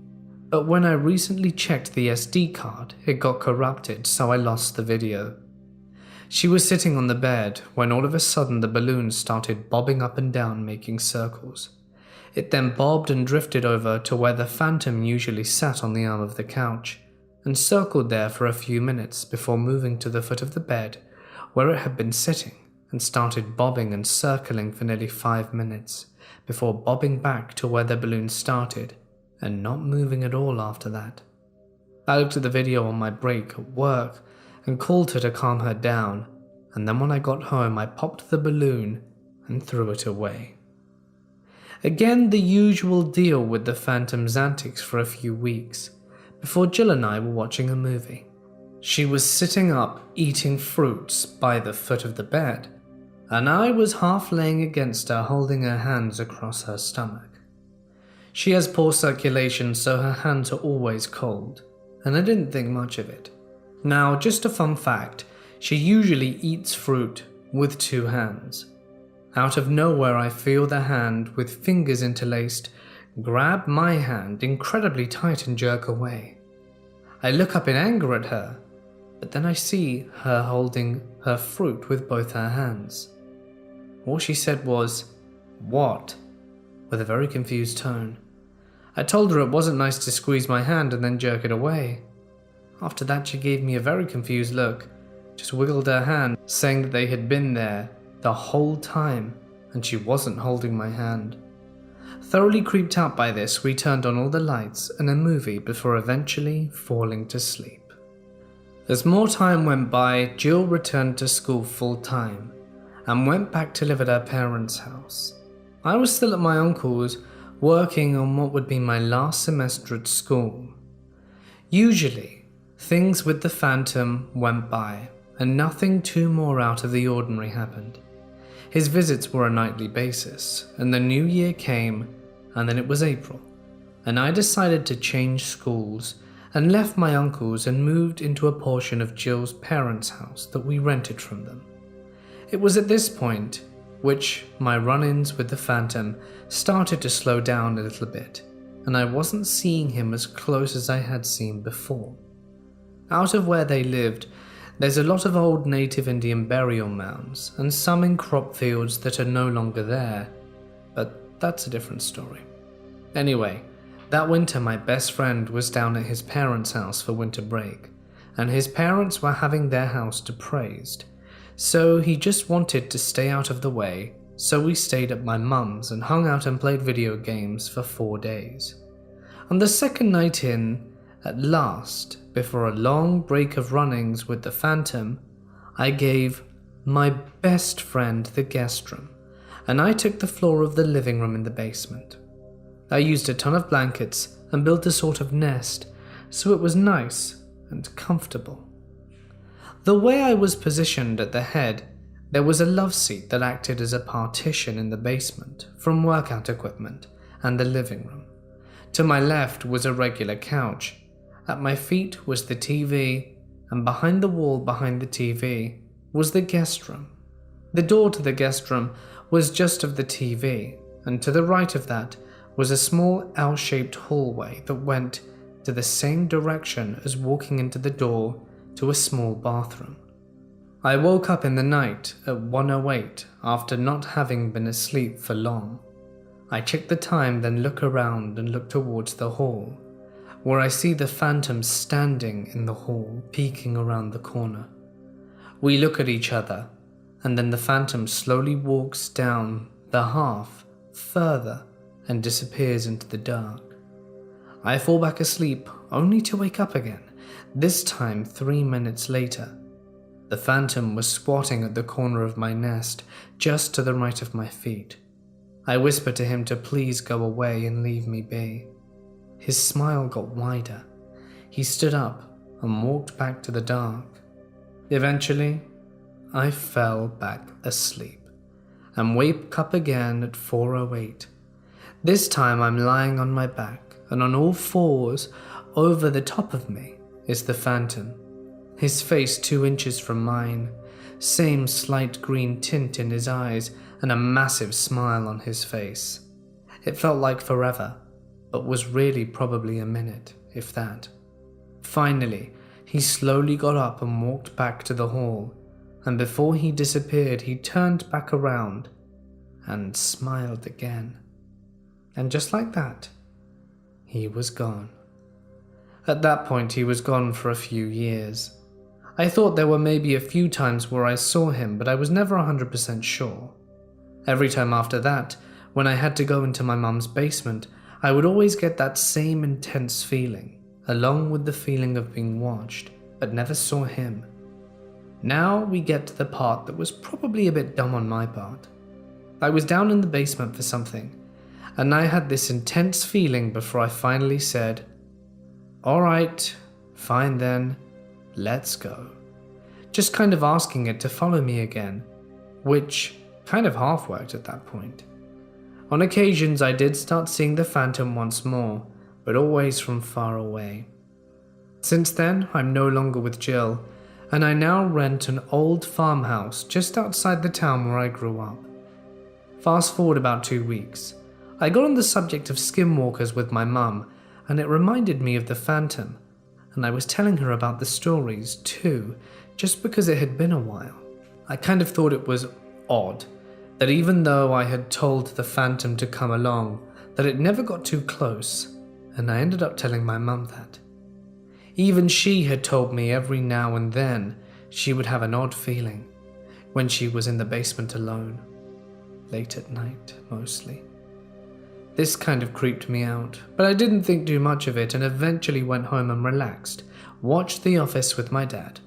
but when I recently checked the SD card, it got corrupted, so I lost the video. She was sitting on the bed when all of a sudden the balloon started bobbing up and down, making circles. It then bobbed and drifted over to where the Phantom usually sat on the arm of the couch, and circled there for a few minutes before moving to the foot of the bed where it had been sitting and started bobbing and circling for nearly 5 minutes before bobbing back to where the balloon started and not moving at all after that. I looked at the video on my break at work and called her to calm her down, and then when I got home I popped the balloon and threw it away. Again, the usual deal with the Phantom's antics for a few weeks, before Jill and I were watching a movie. She was sitting up eating fruits by the foot of the bed, and I was half laying against her holding her hands across her stomach. She has poor circulation, so her hands are always cold, and I didn't think much of it. Now, just a fun fact, she usually eats fruit with 2 hands. Out of nowhere I feel the hand with fingers interlaced grab my hand incredibly tight and jerk away. I look up in anger at her, but then I see her holding her fruit with both her hands. All she said was, "What?" with a very confused tone. I told her it wasn't nice to squeeze my hand and then jerk it away. After that, she gave me a very confused look, just wiggled her hand, saying that they had been there the whole time and she wasn't holding my hand. Thoroughly creeped out by this, we turned on all the lights and a movie before eventually falling to sleep. As more time went by, Jill returned to school full time and went back to live at her parents' house. I was still at my uncle's, working on what would be my last semester at school. Usually, things with the Phantom went by and nothing too more out of the ordinary happened. His visits were a nightly basis, and the new year came, and then it was April, and I decided to change schools and left my uncle's and moved into a portion of Jill's parents' house that we rented from them. It was at this point which my run-ins with the Phantom started to slow down a little bit, and I wasn't seeing him as close as I had seen before. Out of where they lived, there's a lot of old native Indian burial mounds and some in crop fields that are no longer there, but that's a different story. Anyway, that winter my best friend was down at his parents' house for winter break, and his parents were having their house depraised, so he just wanted to stay out of the way, so we stayed at my mum's and hung out and played video games for 4 days. On the second night in, at last, before a long break of runnings with the Phantom, I gave my best friend the guest room, and I took the floor of the living room in the basement. I used a ton of blankets and built a sort of nest, so it was nice and comfortable. The way I was positioned at the head, there was a love seat that acted as a partition in the basement from workout equipment and the living room. To my left was a regular couch. At my feet was the TV, and behind the wall behind the TV was the guest room. The door to the guest room was just of the TV, and to the right of that was a small L-shaped hallway that went to the same direction as walking into the door to a small bathroom. I woke up in the night at 1:08 after not having been asleep for long. I check the time, then look around and look towards the hall, where I see the Phantom standing in the hall, peeking around the corner. We look at each other, and then the Phantom slowly walks down the half further and disappears into the dark. I fall back asleep, only to wake up again, this time 3 minutes later. The Phantom was squatting at the corner of my nest, just to the right of my feet. I whispered to him to please go away and leave me be. His smile got wider. He stood up and walked back to the dark. Eventually, I fell back asleep and woke up again at 4:08. This time I'm lying on my back, and on all fours, over the top of me, is the Phantom. His face 2 inches from mine, same slight green tint in his eyes, and a massive smile on his face. It felt like forever, but was really probably a minute, if that. Finally, he slowly got up and walked back to the hall, and before he disappeared, he turned back around and smiled again. And just like that, he was gone. At that point, he was gone for a few years. I thought there were maybe a few times where I saw him, but I was never 100% sure. Every time after that, when I had to go into my mum's basement, I would always get that same intense feeling, along with the feeling of being watched, but never saw him. Now we get to the part that was probably a bit dumb on my part. I was down in the basement for something, and I had this intense feeling before I finally said, "Alright, fine then, let's go." Just kind of asking it to follow me again, which kind of half worked at that point. On occasions I did start seeing the Phantom once more, but always from far away. Since then, I'm no longer with Jill, and I now rent an old farmhouse just outside the town where I grew up. Fast forward about 2 weeks. I got on the subject of skinwalkers with my mum, and it reminded me of the Phantom, and I was telling her about the stories too, just because it had been a while. I kind of thought it was odd, That even though I had told the phantom to come along, that it never got too close, and I ended up telling my mum that. Even she had told me every now and then she would have an odd feeling when she was in the basement alone, late at night mostly. This kind of creeped me out, but I didn't think too much of it and eventually went home and relaxed, watched The Office with my dad.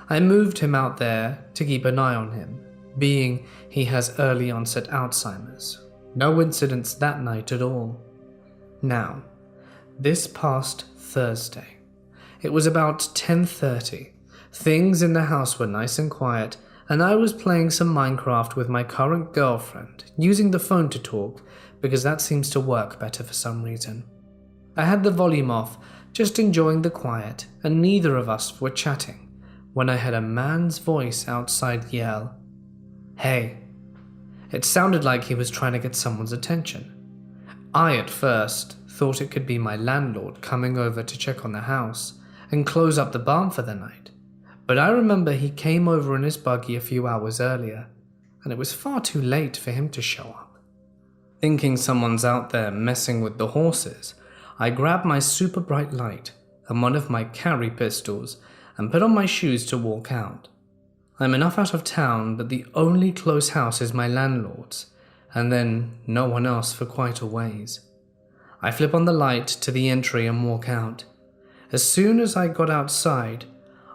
I moved him out there to keep an eye on him, being he has early onset Alzheimer's. No incidents that night at all. Now, this past Thursday, it was about 10:30. Things in the house were nice and quiet, and I was playing some Minecraft with my current girlfriend, using the phone to talk because that seems to work better for some reason. I had the volume off, just enjoying the quiet, and neither of us were chatting, when I heard a man's voice outside yell, "Hey." It sounded like he was trying to get someone's attention. I at first thought it could be my landlord coming over to check on the house and close up the barn for the night, but I remember he came over in his buggy a few hours earlier, and it was far too late for him to show up. Thinking someone's out there messing with the horses, I grabbed my super bright light and one of my carry pistols and put on my shoes to walk out. I'm enough out of town that the only close house is my landlord's, and then no one else for quite a ways. I flip on the light to the entry and walk out. As soon as I got outside,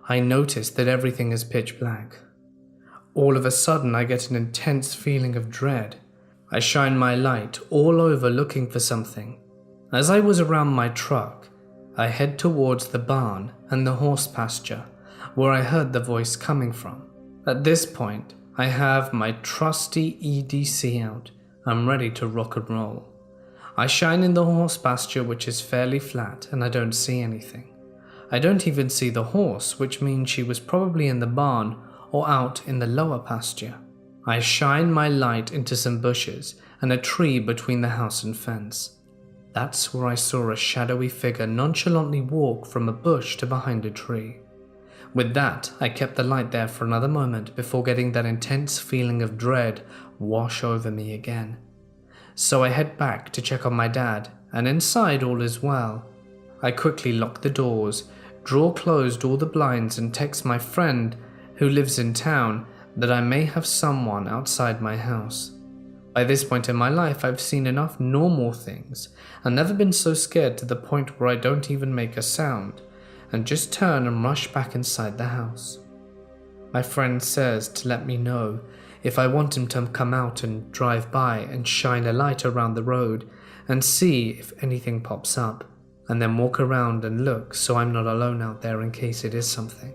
I noticed that everything is pitch black. All of a sudden, I get an intense feeling of dread. I shine my light all over looking for something. As I was around my truck, I head towards the barn and the horse pasture, where I heard the voice coming from. At this point, I have my trusty EDC out. I'm ready to rock and roll. I shine in the horse pasture, which is fairly flat, and I don't see anything. I don't even see the horse, which means she was probably in the barn or out in the lower pasture. I shine my light into some bushes and a tree between the house and fence. That's where I saw a shadowy figure nonchalantly walk from a bush to behind a tree. With that, I kept the light there for another moment before getting that intense feeling of dread wash over me again. So I head back to check on my dad, and inside all is well. I quickly lock the doors, draw closed all the blinds, and text my friend, who lives in town, that I may have someone outside my house. By this point in my life, I've seen enough normal things and never been so scared to the point where I don't even make a sound and just turn and rush back inside the house. My friend says to let me know if I want him to come out and drive by and shine a light around the road and see if anything pops up, and then walk around and look so I'm not alone out there in case it is something.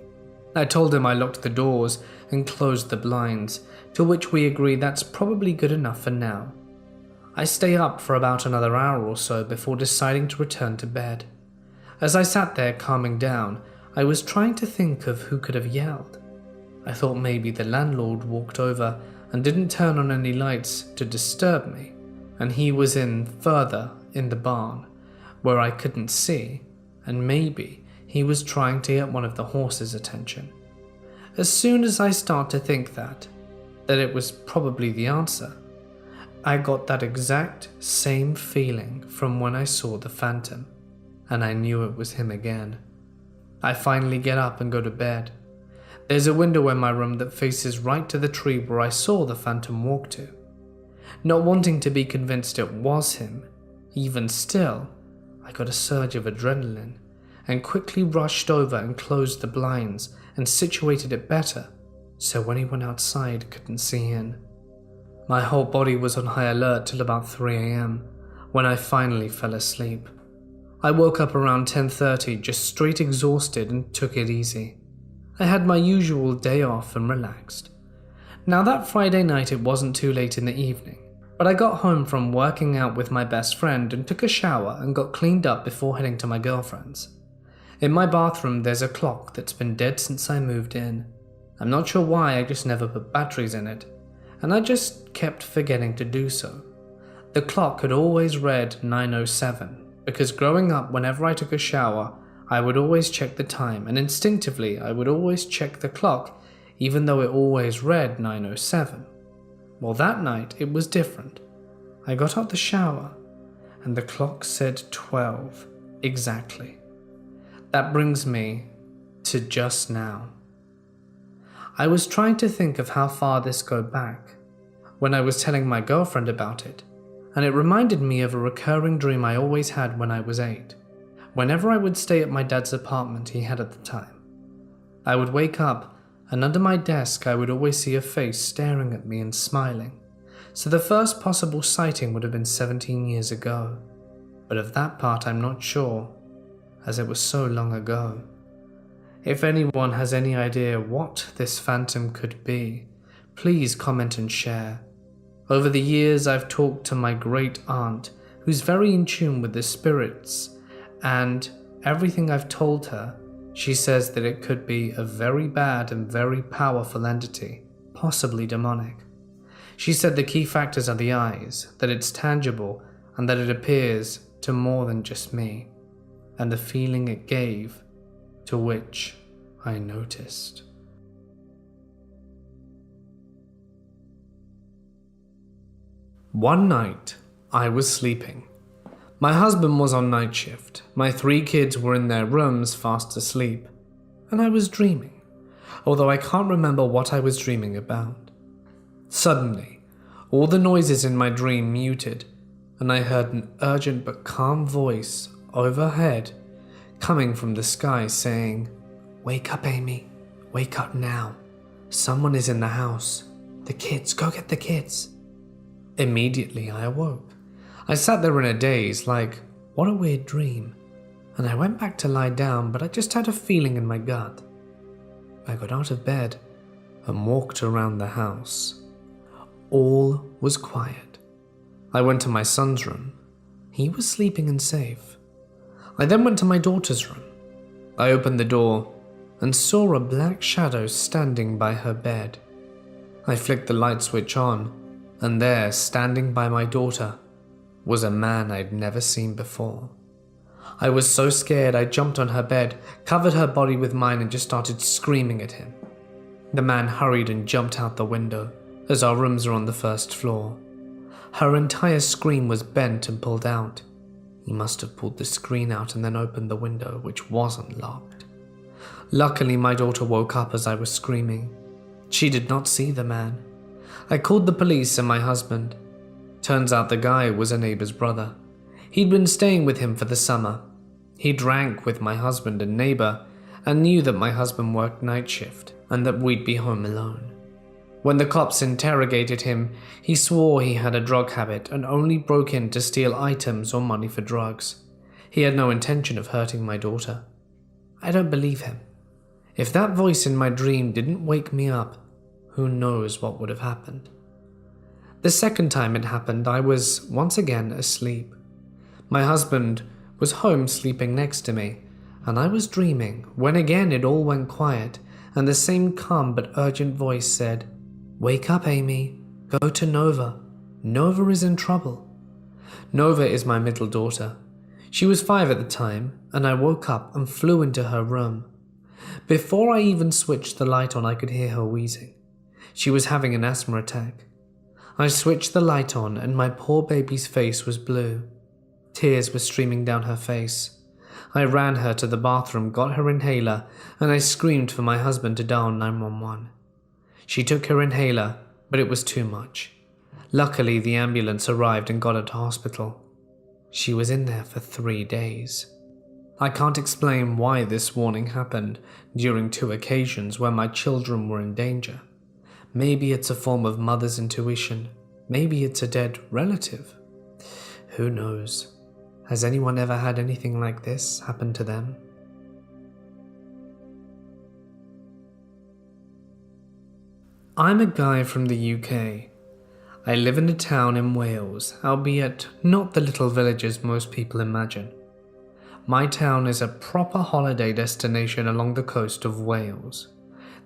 I told him I locked the doors and closed the blinds, to which we agree that's probably good enough for now. I stay up for about another hour or so before deciding to return to bed. As I sat there calming down, I was trying to think of who could have yelled. I thought maybe the landlord walked over and didn't turn on any lights to disturb me, and he was further in the barn, where I couldn't see, and maybe he was trying to get one of the horses' attention. As soon as I start to think that it was probably the answer, I got that exact same feeling from when I saw the phantom, and I knew it was him again. I finally get up and go to bed. There's a window in my room that faces right to the tree where I saw the phantom walk to. Not wanting to be convinced it was him, even still, I got a surge of adrenaline and quickly rushed over and closed the blinds and situated it better so when he went outside couldn't see in. My whole body was on high alert till about 3 a.m. when I finally fell asleep. I woke up around 10:30 just straight exhausted and took it easy. I had my usual day off and relaxed. Now that Friday night it wasn't too late in the evening, but I got home from working out with my best friend and took a shower and got cleaned up before heading to my girlfriend's. In my bathroom there's a clock that's been dead since I moved in. I'm not sure why, I just never put batteries in it, and I just kept forgetting to do so. The clock had always read 9:07, because growing up whenever I took a shower, I would always check the time, and instinctively I would always check the clock even though it always read 9:07. Well, that night it was different. I got out the shower and the clock said 12 exactly. That brings me to just now. I was trying to think of how far this goes back when I was telling my girlfriend about it, and it reminded me of a recurring dream I always had when I was 8. Whenever I would stay at my dad's apartment he had at the time, I would wake up and under my desk I would always see a face staring at me and smiling. So the first possible sighting would have been 17 years ago, but of that part I'm not sure, as it was so long ago. If anyone has any idea what this phantom could be, please comment and share. Over the years I've talked to my great aunt, who's very in tune with the spirits, and everything I've told her, she says that it could be a very bad and very powerful entity, possibly demonic. She said the key factors are the eyes, that it's tangible, and that it appears to more than just me, and the feeling it gave, to which I noticed. One night, I was sleeping. My husband was on night shift, my 3 kids were in their rooms fast asleep, and I was dreaming, although I can't remember what I was dreaming about. Suddenly, all the noises in my dream muted, and I heard an urgent but calm voice overhead coming from the sky saying, "Wake up, Amy. Wake up now. Someone is in the house. The kids, go get the kids." Immediately I awoke. I sat there in a daze, like, what a weird dream, and I went back to lie down, but I just had a feeling in my gut. I got out of bed and walked around the house. All was quiet. I went to my son's room. He was sleeping and safe. I then went to my daughter's room. I opened the door and saw a black shadow standing by her bed. I flicked the light switch on, and there, standing by my daughter, was a man I'd never seen before. I was so scared I jumped on her bed, covered her body with mine, and just started screaming at him. The man hurried and jumped out the window, as our rooms are on the first floor. Her entire screen was bent and pulled out. He must have pulled the screen out and then opened the window, which wasn't locked. Luckily, my daughter woke up as I was screaming. She did not see the man. I called the police and my husband. Turns out the guy was a neighbor's brother. He'd been staying with him for the summer. He drank with my husband and neighbor and knew that my husband worked night shift and that we'd be home alone. When the cops interrogated him, he swore he had a drug habit and only broke in to steal items or money for drugs. He had no intention of hurting my daughter. I don't believe him. If that voice in my dream didn't wake me up, who knows what would have happened. The second time it happened, I was once again asleep. My husband was home sleeping next to me, and I was dreaming when again it all went quiet, and the same calm but urgent voice said, "Wake up, Amy. Go to Nova. Nova is in trouble." Nova is my middle daughter. She was 5 at the time, and I woke up and flew into her room. Before I even switched the light on, I could hear her wheezing. She was having an asthma attack. I switched the light on and my poor baby's face was blue. Tears were streaming down her face. I ran her to the bathroom, got her inhaler, and I screamed for my husband to dial 911. She took her inhaler, but it was too much. Luckily, the ambulance arrived and got her to hospital. She was in there for 3 days. I can't explain why this warning happened during 2 occasions where my children were in danger. Maybe it's a form of mother's intuition. Maybe it's a dead relative. Who knows? Has anyone ever had anything like this happen to them? I'm a guy from the UK. I live in a town in Wales, albeit not the little villages most people imagine. My town is a proper holiday destination along the coast of Wales.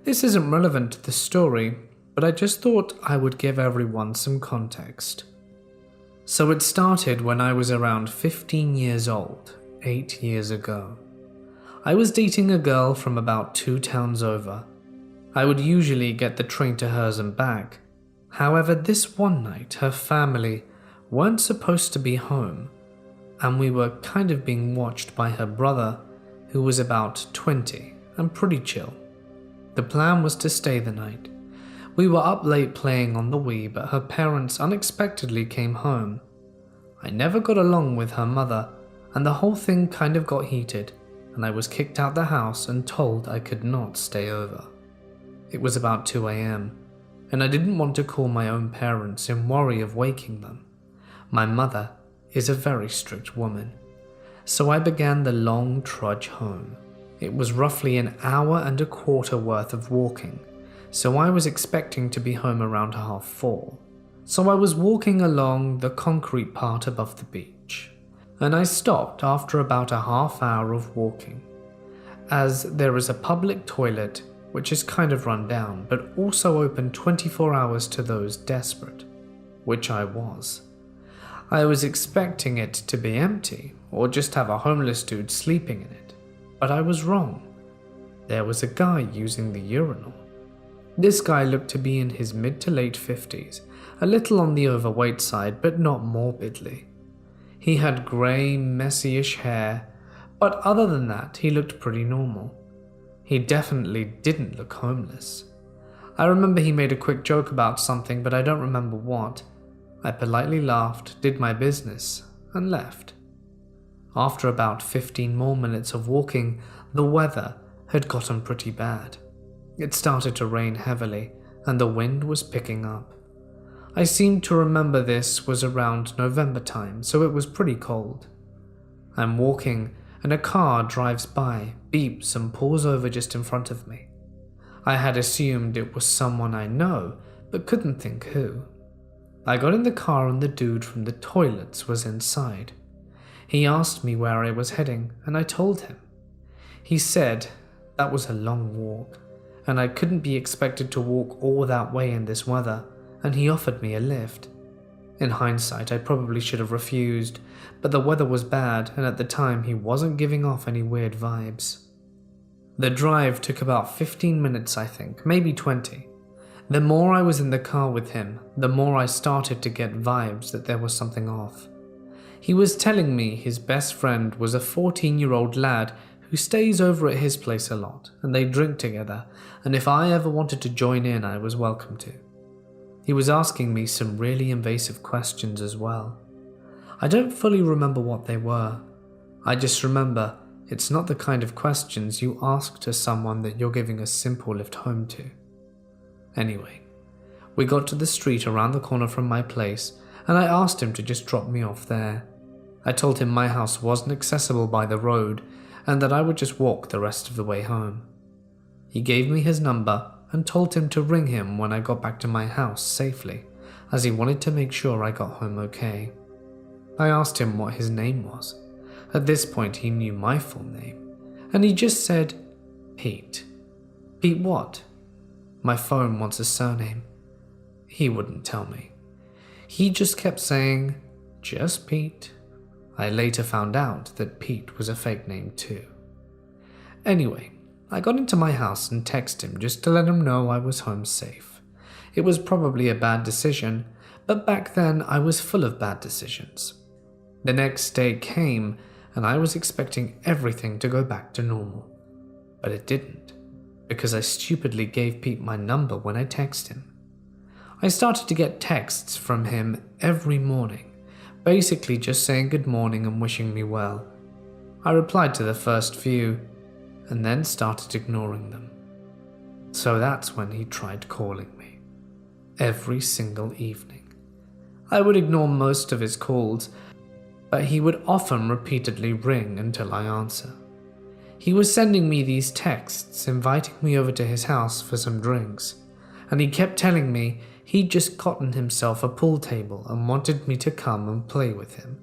This isn't relevant to the story, but I just thought I would give everyone some context. So it started when I was around 15 years old, 8 years ago. I was dating a girl from about 2 towns over. I would usually get the train to hers and back. However, this one night her family weren't supposed to be home, and we were kind of being watched by her brother, who was about 20 and pretty chill. The plan was to stay the night. We were up late playing on the Wii, but her parents unexpectedly came home. I never got along with her mother, and the whole thing kind of got heated, and I was kicked out the house and told I could not stay over. It was about 2 a.m., and I didn't want to call my own parents in worry of waking them. My mother is a very strict woman, so I began the long trudge home. It was roughly an hour and a quarter worth of walking, so I was expecting to be home around 4:30. So I was walking along the concrete part above the beach, and I stopped after about a half hour of walking, as there is a public toilet which is kind of run down, but also open 24 hours to those desperate, which I was. I was expecting it to be empty, or just have a homeless dude sleeping in it, but I was wrong. There was a guy using the urinal. This guy looked to be in his mid to late 50s, a little on the overweight side, but not morbidly. He had grey, messy-ish hair, but other than that, he looked pretty normal. He definitely didn't look homeless. I remember he made a quick joke about something, but I don't remember what. I politely laughed, did my business, and left. After about 15 more minutes of walking, the weather had gotten pretty bad. It started to rain heavily, and the wind was picking up. I seem to remember this was around November time, so it was pretty cold. I'm walking, and a car drives by, beeps, and pulls over just in front of me. I had assumed it was someone I know, but couldn't think who. I got in the car and the dude from the toilets was inside. He asked me where I was heading, and I told him. He said that was a long walk, and I couldn't be expected to walk all that way in this weather, and he offered me a lift. In hindsight, I probably should have refused, but the weather was bad, and at the time he wasn't giving off any weird vibes. The drive took about 15 minutes, I think, maybe 20. The more I was in the car with him, the more I started to get vibes that there was something off. He was telling me his best friend was a 14-year-old lad who stays over at his place a lot, and they drink together, and if I ever wanted to join in, I was welcome to. He was asking me some really invasive questions as well. I don't fully remember what they were. I just remember it's not the kind of questions you ask to someone that you're giving a simple lift home to. Anyway, we got to the street around the corner from my place, and I asked him to just drop me off there. I told him my house wasn't accessible by the road, and that I would just walk the rest of the way home. He gave me his number and told him to ring him when I got back to my house safely, as he wanted to make sure I got home okay. I asked him what his name was. At this point he knew my full name, and he just said, Pete. Pete what? My phone wants a surname. He wouldn't tell me. He just kept saying, just Pete. I later found out that Pete was a fake name too. Anyway, I got into my house and texted him just to let him know I was home safe. It was probably a bad decision, but back then I was full of bad decisions. The next day came and I was expecting everything to go back to normal. But it didn't, because I stupidly gave Pete my number when I texted him. I started to get texts from him every morning, basically just saying good morning and wishing me well. I replied to the first few, and then started ignoring them. So that's when he tried calling me. Every single evening. I would ignore most of his calls, but he would often repeatedly ring until I answer. He was sending me these texts, inviting me over to his house for some drinks, and he kept telling me he'd just gotten himself a pool table and wanted me to come and play with him.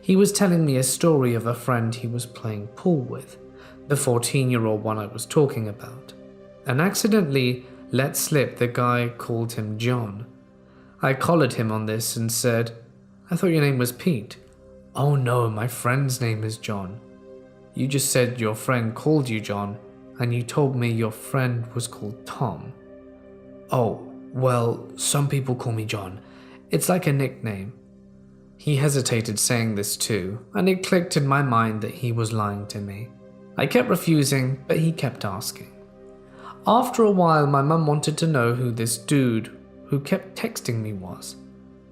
He was telling me a story of a friend he was playing pool with, the 14-year-old one I was talking about, and accidentally let slip the guy called him John. I collared him on this and said, I thought your name was Pete. Oh no, my friend's name is John. You just said your friend called you John, and you told me your friend was called Tom. Oh, Well, some people call me John. It's like a nickname. He hesitated saying this too, and it clicked in my mind that he was lying to me. I kept refusing, but he kept asking. After a while, my mum wanted to know who this dude who kept texting me was.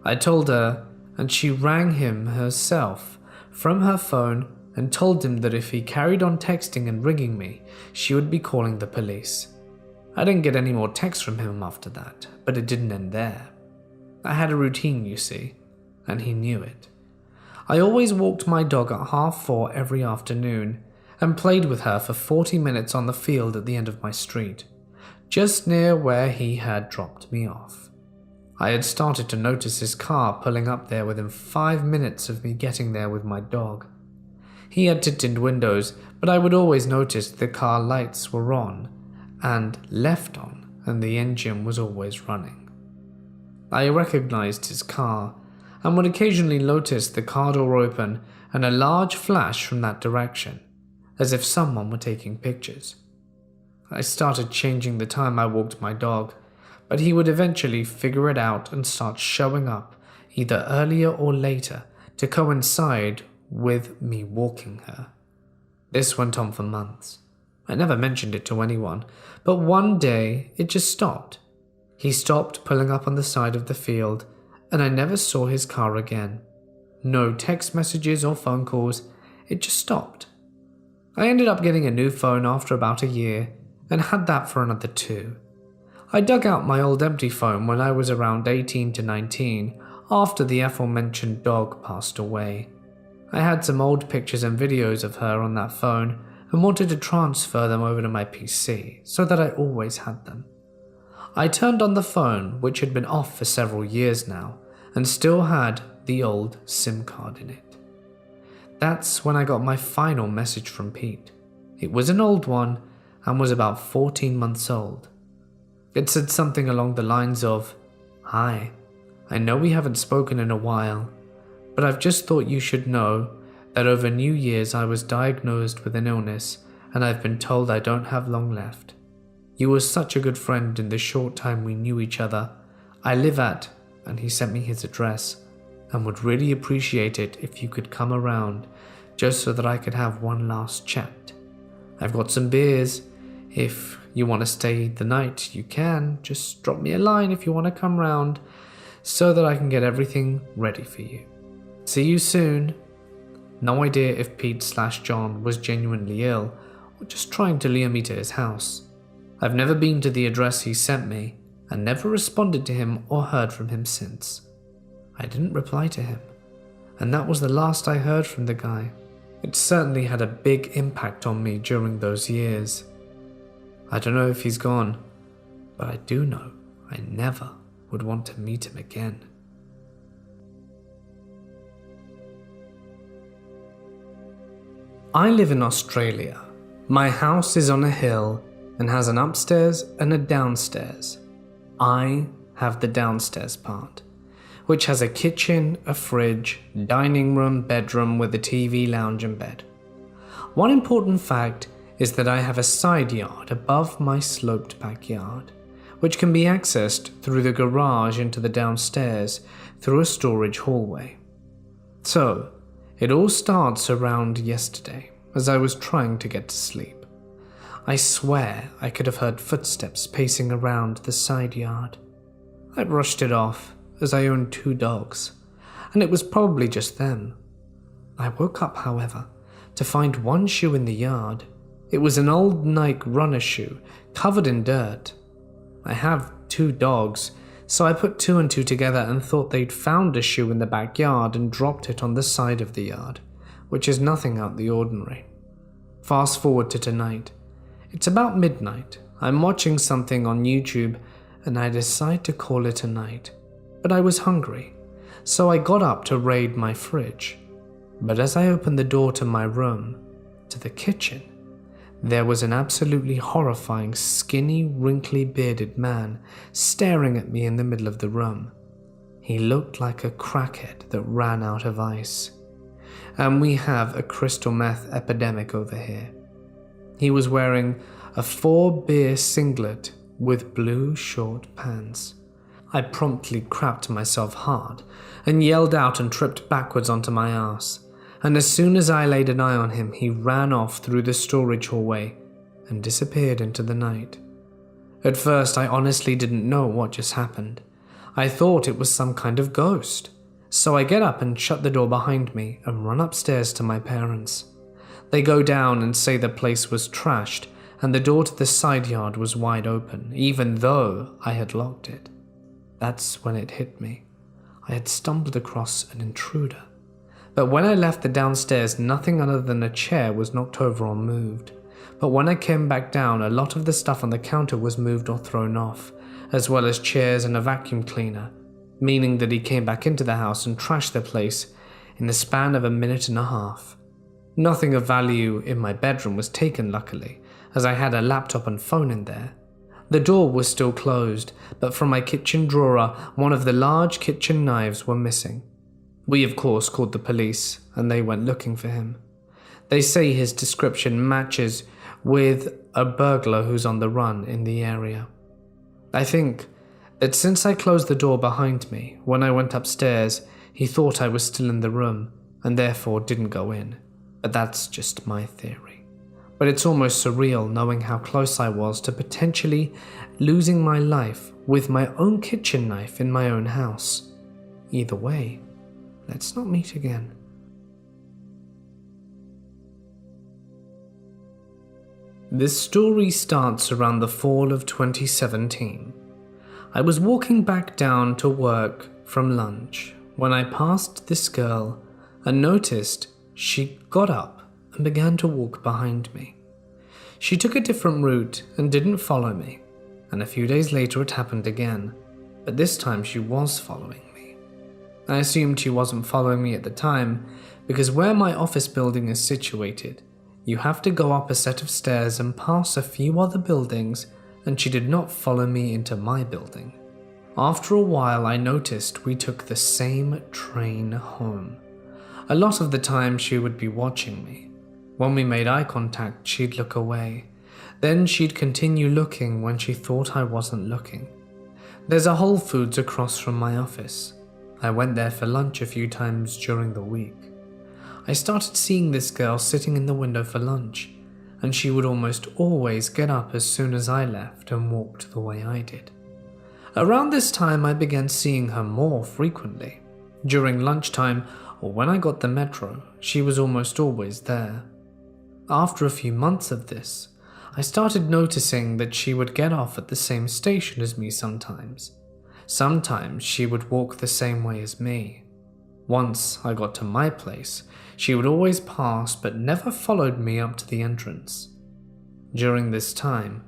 I told her, and she rang him herself from her phone and told him that if he carried on texting and ringing me, she would be calling the police. I didn't get any more texts from him after that, but it didn't end there. I had a routine, you see, and he knew it. I always walked my dog at 4:30 every afternoon and played with her for 40 minutes on the field at the end of my street, just near where he had dropped me off. I had started to notice his car pulling up there within 5 minutes of me getting there with my dog. He had tinted windows, but I would always notice the car lights were on and left on, and the engine was always running. I recognized his car and would occasionally notice the car door open and a large flash from that direction, as if someone were taking pictures. I started changing the time I walked my dog, but he would eventually figure it out and start showing up either earlier or later to coincide with me walking her. This went on for months. I never mentioned it to anyone, but one day it just stopped. He stopped pulling up on the side of the field, and I never saw his car again. No text messages or phone calls, it just stopped. I ended up getting a new phone after about a year, and had that for another 2. I dug out my old empty phone when I was around 18 to 19, after the aforementioned dog passed away. I had some old pictures and videos of her on that phone, and wanted to transfer them over to my PC, so that I always had them. I turned on the phone, which had been off for several years now, and still had the old SIM card in it. That's when I got my final message from Pete. It was an old one, and was about 14 months old. It said something along the lines of, "Hi, I know we haven't spoken in a while, but I've just thought you should know that over New Year's I was diagnosed with an illness, and I've been told I don't have long left. You were such a good friend in the short time we knew each other. I live at," and he sent me his address, "and would really appreciate it if you could come around, just so that I could have one last chat. I've got some beers. If you want to stay the night, you can. Just drop me a line if you want to come round, so that I can get everything ready for you. See you soon." No idea if Pete/John was genuinely ill, or just trying to lure me to his house. I've never been to the address he sent me, and never responded to him or heard from him since. I didn't reply to him, and that was the last I heard from the guy. It certainly had a big impact on me during those years. I don't know if he's gone, but I do know I never would want to meet him again. I live in Australia. My house is on a hill and has an upstairs and a downstairs. I have the downstairs part, which has a kitchen, a fridge, dining room, bedroom with a TV, lounge and bed. One important fact is that I have a side yard above my sloped backyard, which can be accessed through the garage into the downstairs through a storage hallway. So, it all starts around yesterday, as I was trying to get to sleep. I swear I could have heard footsteps pacing around the side yard. I brushed it off, as I own 2 dogs, and it was probably just them. I woke up, however, to find one shoe in the yard. It was an old Nike runner shoe, covered in dirt. I have 2 dogs, so I put 2 and 2 together and thought they'd found a shoe in the backyard and dropped it on the side of the yard, which is nothing out the ordinary. Fast forward to tonight. It's about midnight. I'm watching something on YouTube, and I decide to call it a night. But I was hungry, so I got up to raid my fridge. But as I opened the door to my room, to the kitchen, there was an absolutely horrifying, skinny, wrinkly bearded man staring at me in the middle of the room. He looked like a crackhead that ran out of ice. And we have a crystal meth epidemic over here. He was wearing a 4-beer singlet with blue short pants, I promptly crapped myself hard and yelled out and tripped backwards onto my ass. And as soon as I laid an eye on him, he ran off through the storage hallway and disappeared into the night. At first, I honestly didn't know what just happened. I thought it was some kind of ghost. So I get up and shut the door behind me and run upstairs to my parents. They go down and say the place was trashed and the door to the side yard was wide open, even though I had locked it. That's when it hit me. I had stumbled across an intruder. But when I left the downstairs, nothing other than a chair was knocked over or moved. But when I came back down, a lot of the stuff on the counter was moved or thrown off, as well as chairs and a vacuum cleaner, meaning that he came back into the house and trashed the place in the span of a minute and a half. Nothing of value in my bedroom was taken, luckily, as I had a laptop and phone in there. The door was still closed, but from my kitchen drawer, one of the large kitchen knives were missing. We of course called the police, and they went looking for him. They say his description matches with a burglar who's on the run in the area. I think that since I closed the door behind me, when I went upstairs, he thought I was still in the room, and therefore didn't go in. But that's just my theory. But it's almost surreal knowing how close I was to potentially losing my life with my own kitchen knife in my own house. Either way, let's not meet again. This story starts around the fall of 2017. I was walking back down to work from lunch when I passed this girl and noticed she got up and began to walk behind me. She took a different route and didn't follow me, and a few days later it happened again, but this time she was following me. I assumed she wasn't following me at the time because where my office building is situated, you have to go up a set of stairs and pass a few other buildings, and she did not follow me into my building. After a while, I noticed we took the same train home. A lot of the time she would be watching me. When we made eye contact, she'd look away. Then she'd continue looking when she thought I wasn't looking. There's a Whole Foods across from my office. I went there for lunch a few times during the week. I started seeing this girl sitting in the window for lunch, and she would almost always get up as soon as I left and walked the way I did. Around this time, I began seeing her more frequently. During lunchtime or when I got the metro, she was almost always there. After a few months of this, I started noticing that she would get off at the same station as me sometimes. Sometimes she would walk the same way as me. Once I got to my place, she would always pass but never followed me up to the entrance. During this time,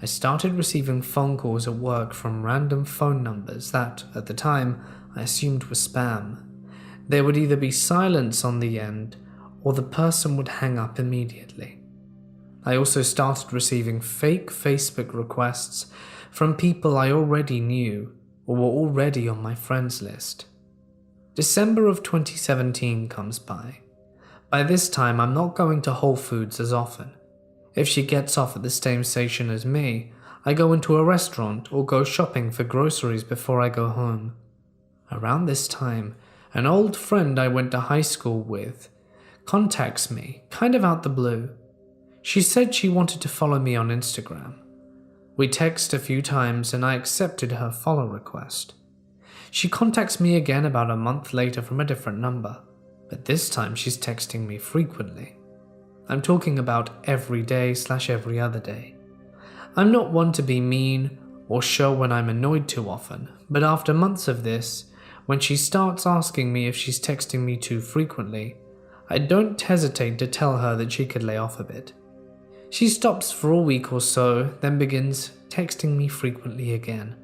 I started receiving phone calls at work from random phone numbers that, at the time, I assumed were spam. There would either be silence on the end, or the person would hang up immediately. I also started receiving fake Facebook requests from people I already knew or were already on my friends list. December of 2017 comes by. By this time, I'm not going to Whole Foods as often. If she gets off at the same station as me, I go into a restaurant or go shopping for groceries before I go home. Around this time, an old friend I went to high school with contacts me, kind of out the blue. She said she wanted to follow me on Instagram. We text a few times and I accepted her follow request. She contacts me again about a month later from a different number, but this time she's texting me frequently. I'm talking about every day/every other day. I'm not one to be mean or show when I'm annoyed too often, but after months of this, when she starts asking me if she's texting me too frequently, I don't hesitate to tell her that she could lay off a bit. She stops for a week or so, then begins texting me frequently again.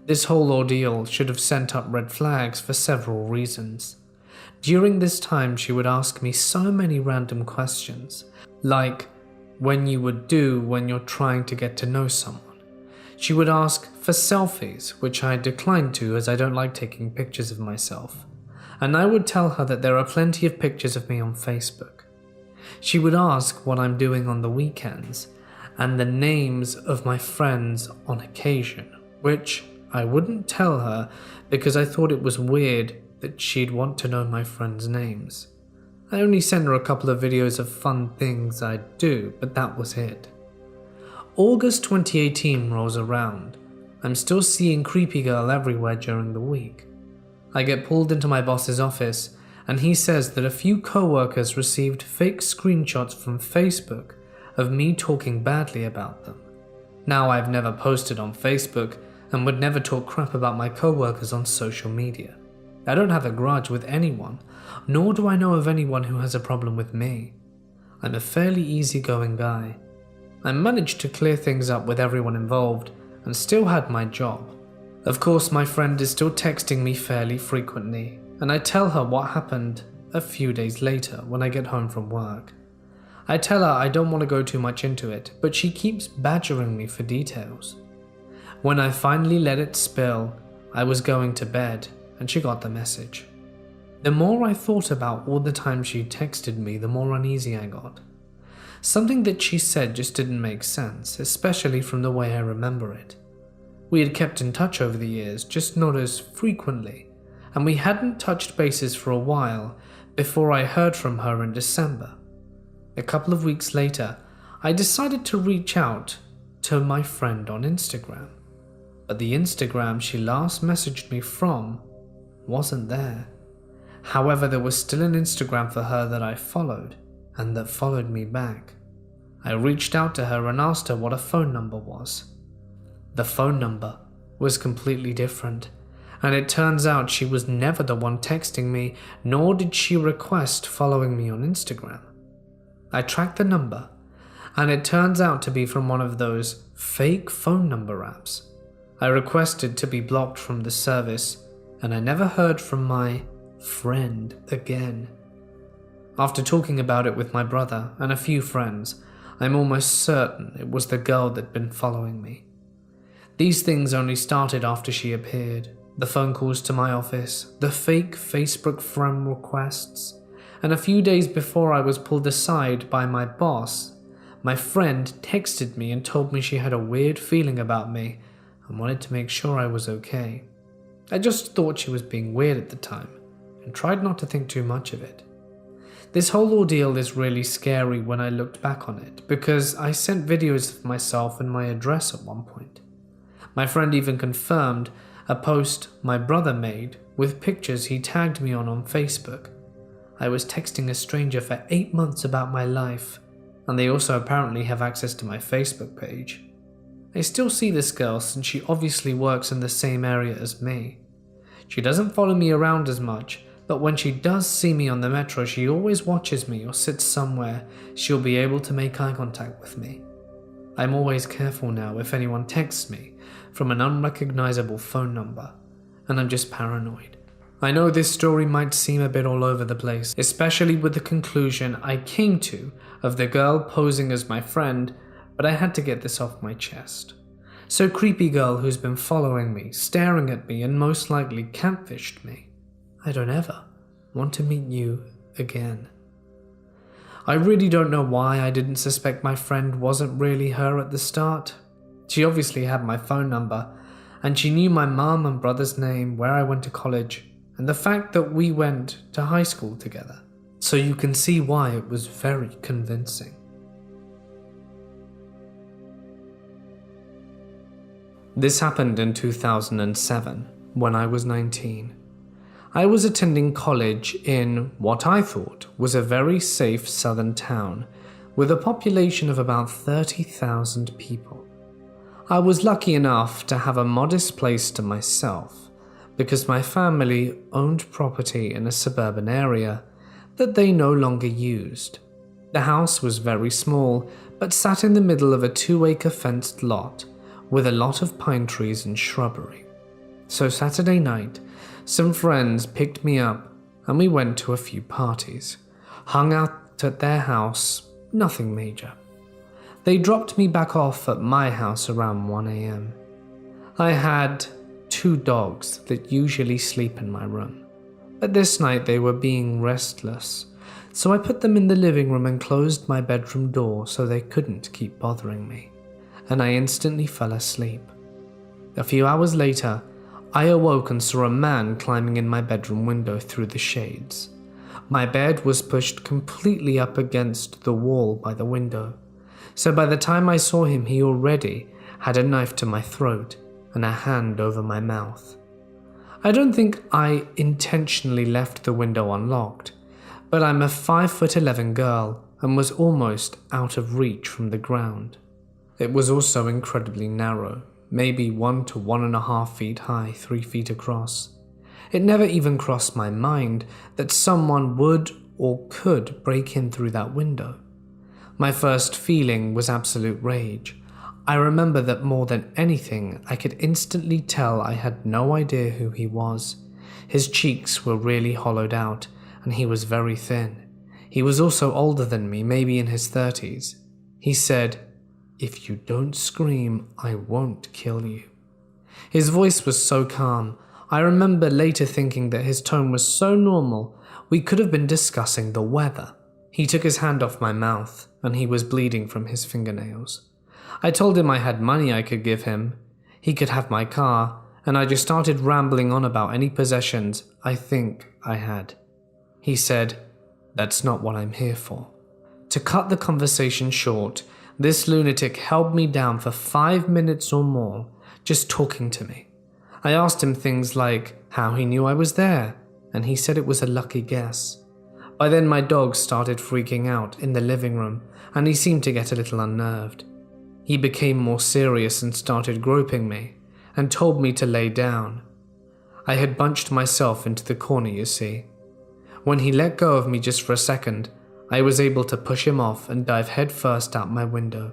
This whole ordeal should have sent up red flags for several reasons. During this time, she would ask me so many random questions, like when you would do when you're trying to get to know someone. She would ask for selfies, which I declined to as I don't like taking pictures of myself, and I would tell her that there are plenty of pictures of me on Facebook. She would ask what I'm doing on the weekends and the names of my friends on occasion, which I wouldn't tell her because I thought it was weird that she'd want to know my friends' names. I only sent her a couple of videos of fun things I'd do, but that was it. August 2018 rolls around. I'm still seeing Creepy Girl everywhere during the week. I get pulled into my boss's office, and he says that a few co-workers received fake screenshots from Facebook of me talking badly about them. Now, I've never posted on Facebook and would never talk crap about my co-workers on social media. I don't have a grudge with anyone, nor do I know of anyone who has a problem with me. I'm a fairly easygoing guy. I managed to clear things up with everyone involved and still had my job. Of course, my friend is still texting me fairly frequently, and I tell her what happened a few days later when I get home from work. I tell her I don't want to go too much into it, but she keeps badgering me for details. When I finally let it spill, I was going to bed, and she got the message. The more I thought about all the times she texted me, the more uneasy I got. Something that she said just didn't make sense, especially from the way I remember it. We had kept in touch over the years, just not as frequently, and we hadn't touched bases for a while before I heard from her in December. A couple of weeks later, I decided to reach out to my friend on Instagram, but the Instagram she last messaged me from wasn't there. However, there was still an Instagram for her that I followed, and that followed me back. I reached out to her and asked her what a phone number was. The phone number was completely different, and it turns out she was never the one texting me, nor did she request following me on Instagram. I tracked the number, and it turns out to be from one of those fake phone number apps. I requested to be blocked from the service, and I never heard from my friend again. After talking about it with my brother and a few friends, I'm almost certain it was the girl that'd been following me. These things only started after she appeared. The phone calls to my office, the fake Facebook friend requests, and a few days before I was pulled aside by my boss, my friend texted me and told me she had a weird feeling about me and wanted to make sure I was okay. I just thought she was being weird at the time and tried not to think too much of it. This whole ordeal is really scary when I looked back on it, because I sent videos of myself and my address at one point. My friend even confirmed a post my brother made with pictures he tagged me on Facebook. I was texting a stranger for 8 months about my life, and they also apparently have access to my Facebook page. I still see this girl since she obviously works in the same area as me. She doesn't follow me around as much, but when she does see me on the metro, she always watches me or sits somewhere she'll be able to make eye contact with me. I'm always careful now if anyone texts me from an unrecognizable phone number, and I'm just paranoid. I know this story might seem a bit all over the place, especially with the conclusion I came to of the girl posing as my friend, but I had to get this off my chest. So creepy girl who's been following me, staring at me, and most likely catfished me, I don't ever want to meet you again. I really don't know why I didn't suspect my friend wasn't really her at the start. She obviously had my phone number, and she knew my mom and brother's name, where I went to college, and the fact that we went to high school together. So you can see why it was very convincing. This happened in 2007, when I was 19. I was attending college in what I thought was a very safe southern town with a population of about 30,000 people. I was lucky enough to have a modest place to myself because my family owned property in a suburban area that they no longer used. The house was very small but sat in the middle of a 2-acre fenced lot with a lot of pine trees and shrubbery. So Saturday night, some friends picked me up and we went to a few parties. Hung out at their house, nothing major. They dropped me back off at my house around 1 a.m. I had 2 dogs that usually sleep in my room, but this night they were being restless, so I put them in the living room and closed my bedroom door so they couldn't keep bothering me, and I instantly fell asleep. A few hours later, I awoke and saw a man climbing in my bedroom window through the shades. My bed was pushed completely up against the wall by the window, so by the time I saw him, he already had a knife to my throat and a hand over my mouth. I don't think I intentionally left the window unlocked, but I'm a 5'11" girl and was almost out of reach from the ground. It was also incredibly narrow, maybe 1 to 1.5 feet high, 3 feet across. It never even crossed my mind that someone would or could break in through that window. My first feeling was absolute rage. I remember that more than anything, I could instantly tell I had no idea who he was. His cheeks were really hollowed out, and he was very thin. He was also older than me, maybe in his 30s. He said, "If you don't scream, I won't kill you." His voice was so calm. I remember later thinking that his tone was so normal, we could have been discussing the weather. He took his hand off my mouth, and he was bleeding from his fingernails. I told him I had money I could give him. He could have my car, and I just started rambling on about any possessions I think I had. He said, "That's not what I'm here for." To cut the conversation short, this lunatic held me down for 5 minutes or more, just talking to me. I asked him things like how he knew I was there, and he said it was a lucky guess. By then my dog started freaking out in the living room, and he seemed to get a little unnerved. He became more serious and started groping me, and told me to lay down. I had bunched myself into the corner, you see. When he let go of me just for a second, I was able to push him off and dive headfirst out my window.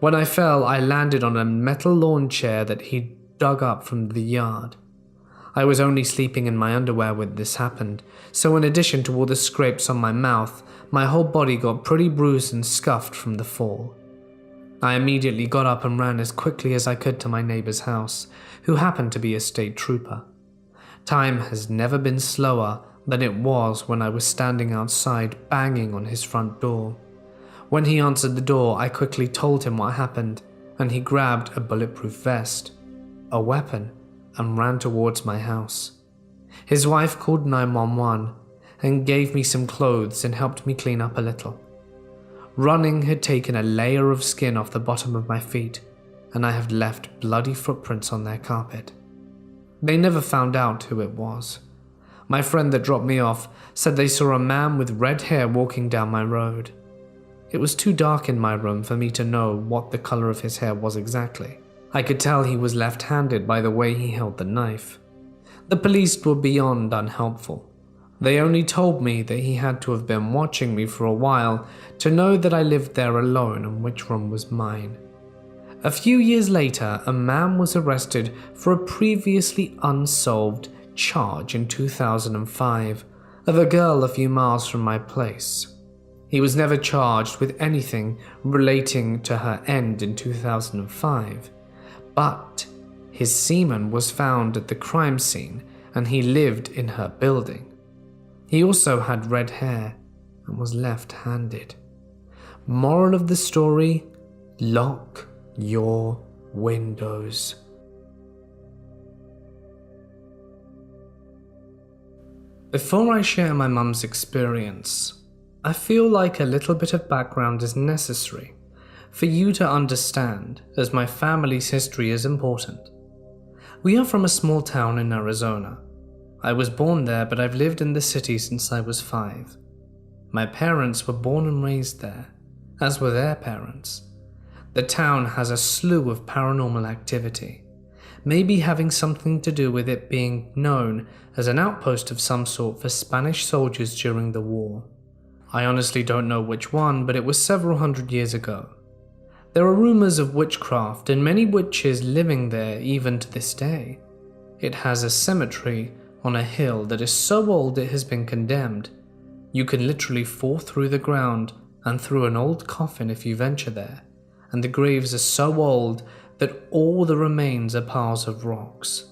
When I fell, I landed on a metal lawn chair that he'd dug up from the yard. I was only sleeping in my underwear when this happened, so in addition to all the scrapes on my mouth, my whole body got pretty bruised and scuffed from the fall. I immediately got up and ran as quickly as I could to my neighbor's house, who happened to be a state trooper. Time has never been slower than it was when I was standing outside banging on his front door. When he answered the door, I quickly told him what happened, and he grabbed a bulletproof vest, a weapon, and ran towards my house. His wife called 911 and gave me some clothes and helped me clean up a little. Running had taken a layer of skin off the bottom of my feet, and I had left bloody footprints on their carpet. They never found out who it was. My friend that dropped me off said they saw a man with red hair walking down my road. It was too dark in my room for me to know what the color of his hair was exactly. I could tell he was left-handed by the way he held the knife. The police were beyond unhelpful. They only told me that he had to have been watching me for a while to know that I lived there alone and which room was mine. A few years later, a man was arrested for a previously unsolved charge in 2005 of a girl a few miles from my place. He was never charged with anything relating to her end in 2005, but his semen was found at the crime scene and he lived in her building. He also had red hair and was left-handed. Moral of the story: lock your windows. Before I share my mum's experience, I feel like a little bit of background is necessary for you to understand, as my family's history is important. We are from a small town in Arizona. I was born there, but I've lived in the city since I was 5. My parents were born and raised there, as were their parents. The town has a slew of paranormal activity, maybe having something to do with it being known as an outpost of some sort for Spanish soldiers during the war. I honestly don't know which one, but it was several hundred years ago. There are rumors of witchcraft and many witches living there even to this day. It has a cemetery on a hill that is so old it has been condemned. You can literally fall through the ground and through an old coffin if you venture there, and the graves are so old that all the remains are piles of rocks.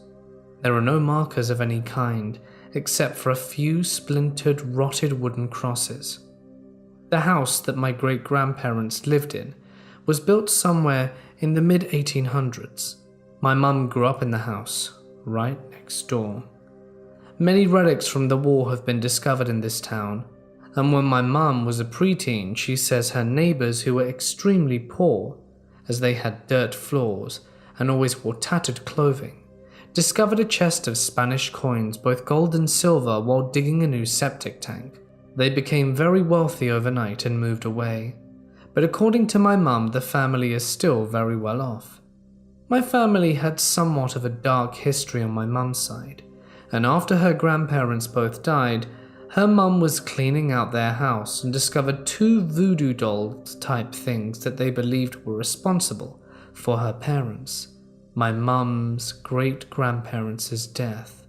There are no markers of any kind, except for a few splintered, rotted wooden crosses. The house that my great-grandparents lived in was built somewhere in the mid-1800s. My mum grew up in the house, right next door. Many relics from the war have been discovered in this town, and when my mum was a preteen, she says her neighbours who were extremely poor, as they had dirt floors and always wore tattered clothing, discovered a chest of Spanish coins, both gold and silver, while digging a new septic tank. They became very wealthy overnight and moved away, but according to my mum, the family is still very well off. My family had somewhat of a dark history on my mum's side, and after her grandparents both died, her mum was cleaning out their house and discovered 2 voodoo doll type things that they believed were responsible for her parents, my mum's great-grandparents' death.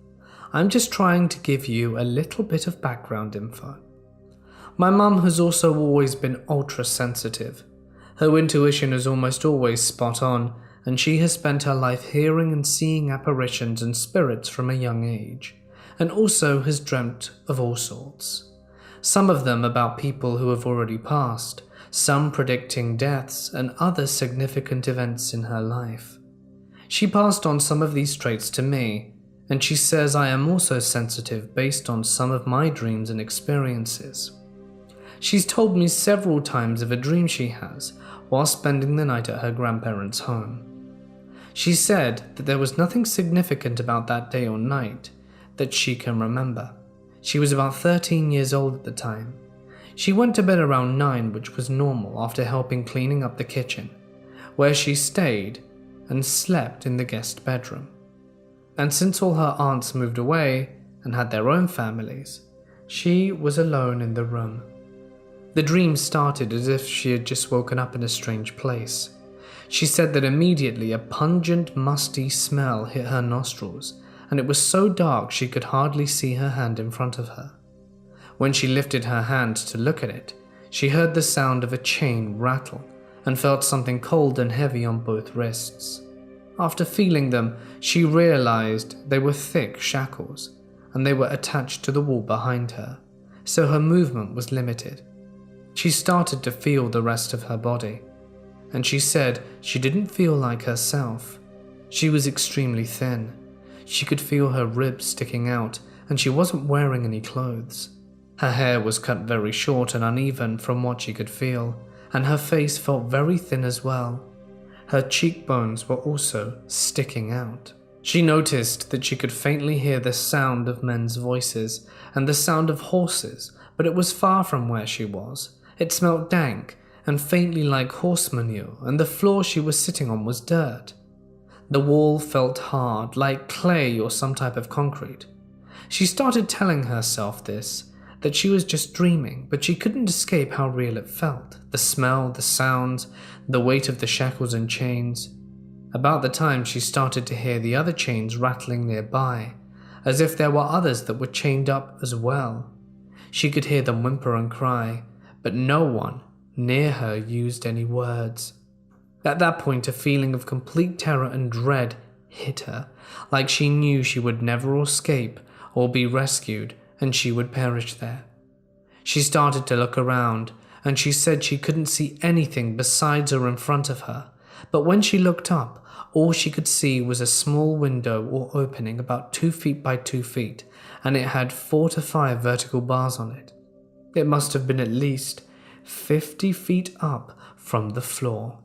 I'm just trying to give you a little bit of background info. My mum has also always been ultra-sensitive. Her intuition is almost always spot on, and she has spent her life hearing and seeing apparitions and spirits from a young age, and also has dreamt of all sorts. Some of them about people who have already passed, some predicting deaths, and other significant events in her life. She passed on some of these traits to me, and she says I am also sensitive based on some of my dreams and experiences. She's told me several times of a dream she has while spending the night at her grandparents' home. She said that there was nothing significant about that day or night that she can remember. She was about 13 years old at the time. She went to bed around 9, which was normal, after helping cleaning up the kitchen, where she stayed and slept in the guest bedroom. And since all her aunts moved away and had their own families, she was alone in the room. The dream started as if she had just woken up in a strange place. She said that immediately a pungent, musty smell hit her nostrils, and it was so dark she could hardly see her hand in front of her. When she lifted her hand to look at it, she heard the sound of a chain rattle and felt something cold and heavy on both wrists. After feeling them, she realized they were thick shackles, and they were attached to the wall behind her, so her movement was limited. She started to feel the rest of her body, and she said she didn't feel like herself. She was extremely thin. She could feel her ribs sticking out, and she wasn't wearing any clothes. Her hair was cut very short and uneven from what she could feel, and her face felt very thin as well. Her cheekbones were also sticking out. She noticed that she could faintly hear the sound of men's voices and the sound of horses, but it was far from where she was. It smelled dank and faintly like horse manure, and the floor she was sitting on was dirt. The wall felt hard, like clay or some type of concrete. She started telling herself this, that she was just dreaming, but she couldn't escape how real it felt. The smell, the sounds, the weight of the shackles and chains. About the time she started to hear the other chains rattling nearby, as if there were others that were chained up as well. She could hear them whimper and cry, but no one near her used any words. At that point, a feeling of complete terror and dread hit her, like she knew she would never escape or be rescued and she would perish there. She started to look around, and she said she couldn't see anything besides or in front of her, but when she looked up, all she could see was a small window or opening about 2 feet by 2 feet, and it had 4 to 5 vertical bars on it. It must have been at least 50 feet up from the floor,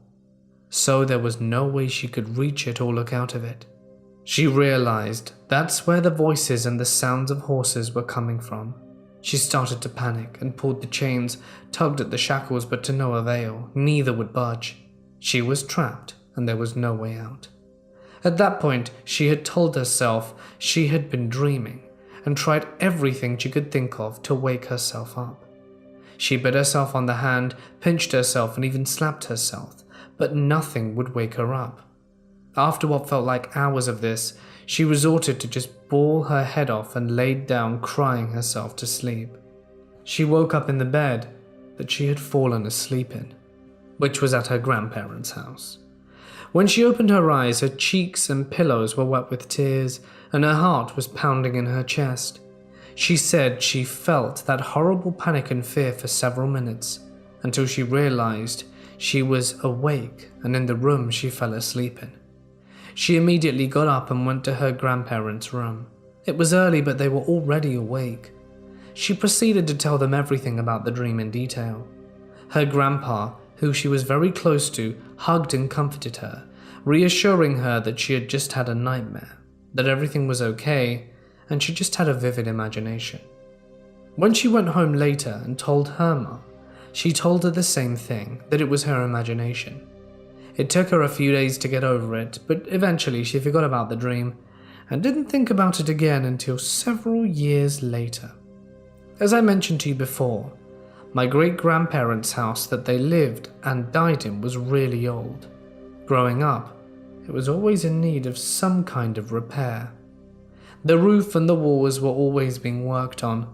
so there was no way she could reach it or look out of it. She realized that's where the voices and the sounds of horses were coming from. She started to panic and pulled the chains, tugged at the shackles, but to no avail. Neither would budge. She was trapped, and there was no way out. At that point, she had told herself she had been dreaming and tried everything she could think of to wake herself up. She bit herself on the hand, pinched herself, and even slapped herself, but nothing would wake her up. After what felt like hours of this, she resorted to just bawl her head off and laid down crying herself to sleep. She woke up in the bed that she had fallen asleep in, which was at her grandparents' house. When she opened her eyes, her cheeks and pillows were wet with tears, and her heart was pounding in her chest. She said she felt that horrible panic and fear for several minutes, until she realized she was awake and in the room she fell asleep in. She immediately got up and went to her grandparents' room. It was early, but they were already awake. She proceeded to tell them everything about the dream in detail. Her grandpa, who she was very close to, hugged and comforted her, reassuring her that she had just had a nightmare, that everything was okay, and she just had a vivid imagination. When she went home later and told her mom, she told her the same thing, that it was her imagination. It took her a few days to get over it, but eventually she forgot about the dream and didn't think about it again until several years later. As I mentioned to you before, my great-grandparents' house that they lived and died in was really old. Growing up, it was always in need of some kind of repair. The roof and the walls were always being worked on.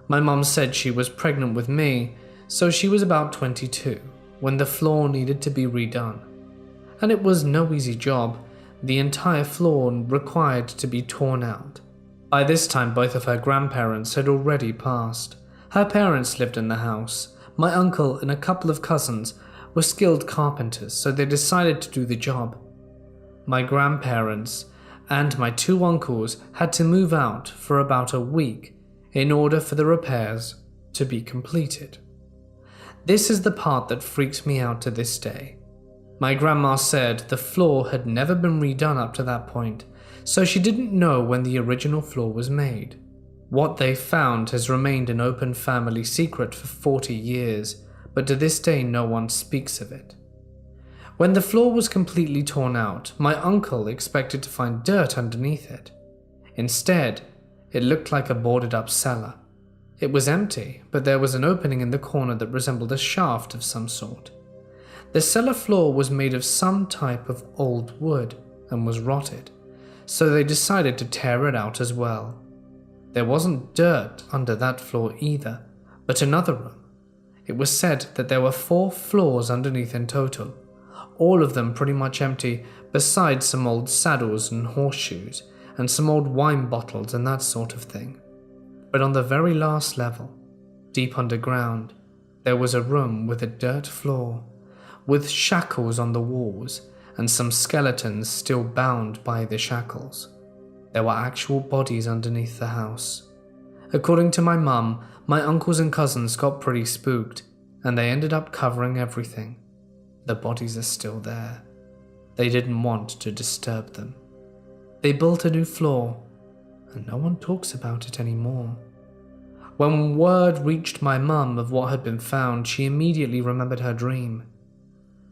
My mum said she was pregnant with me, so she was about 22 when the floor needed to be redone. And it was no easy job. The entire floor required to be torn out. By this time, both of her grandparents had already passed. Her parents lived in the house. My uncle and a couple of cousins were skilled carpenters, so they decided to do the job. My grandparents and my two uncles had to move out for about a week in order for the repairs to be completed. This is the part that freaks me out to this day. My grandma said the floor had never been redone up to that point, so she didn't know when the original floor was made. What they found has remained an open family secret for 40 years, but to this day no one speaks of it. When the floor was completely torn out, my uncle expected to find dirt underneath it. Instead, it looked like a boarded-up cellar. It was empty, but there was an opening in the corner that resembled a shaft of some sort. The cellar floor was made of some type of old wood and was rotted, so they decided to tear it out as well. There wasn't dirt under that floor either, but another room. It was said that there were 4 floors underneath in total, all of them pretty much empty, besides some old saddles and horseshoes, and some old wine bottles and that sort of thing. But on the very last level, deep underground, there was a room with a dirt floor, with shackles on the walls and some skeletons still bound by the shackles. There were actual bodies underneath the house. According to my mum, my uncles and cousins got pretty spooked, and they ended up covering everything. The bodies are still there. They didn't want to disturb them. They built a new floor, and no one talks about it anymore. When word reached my mum of what had been found, she immediately remembered her dream.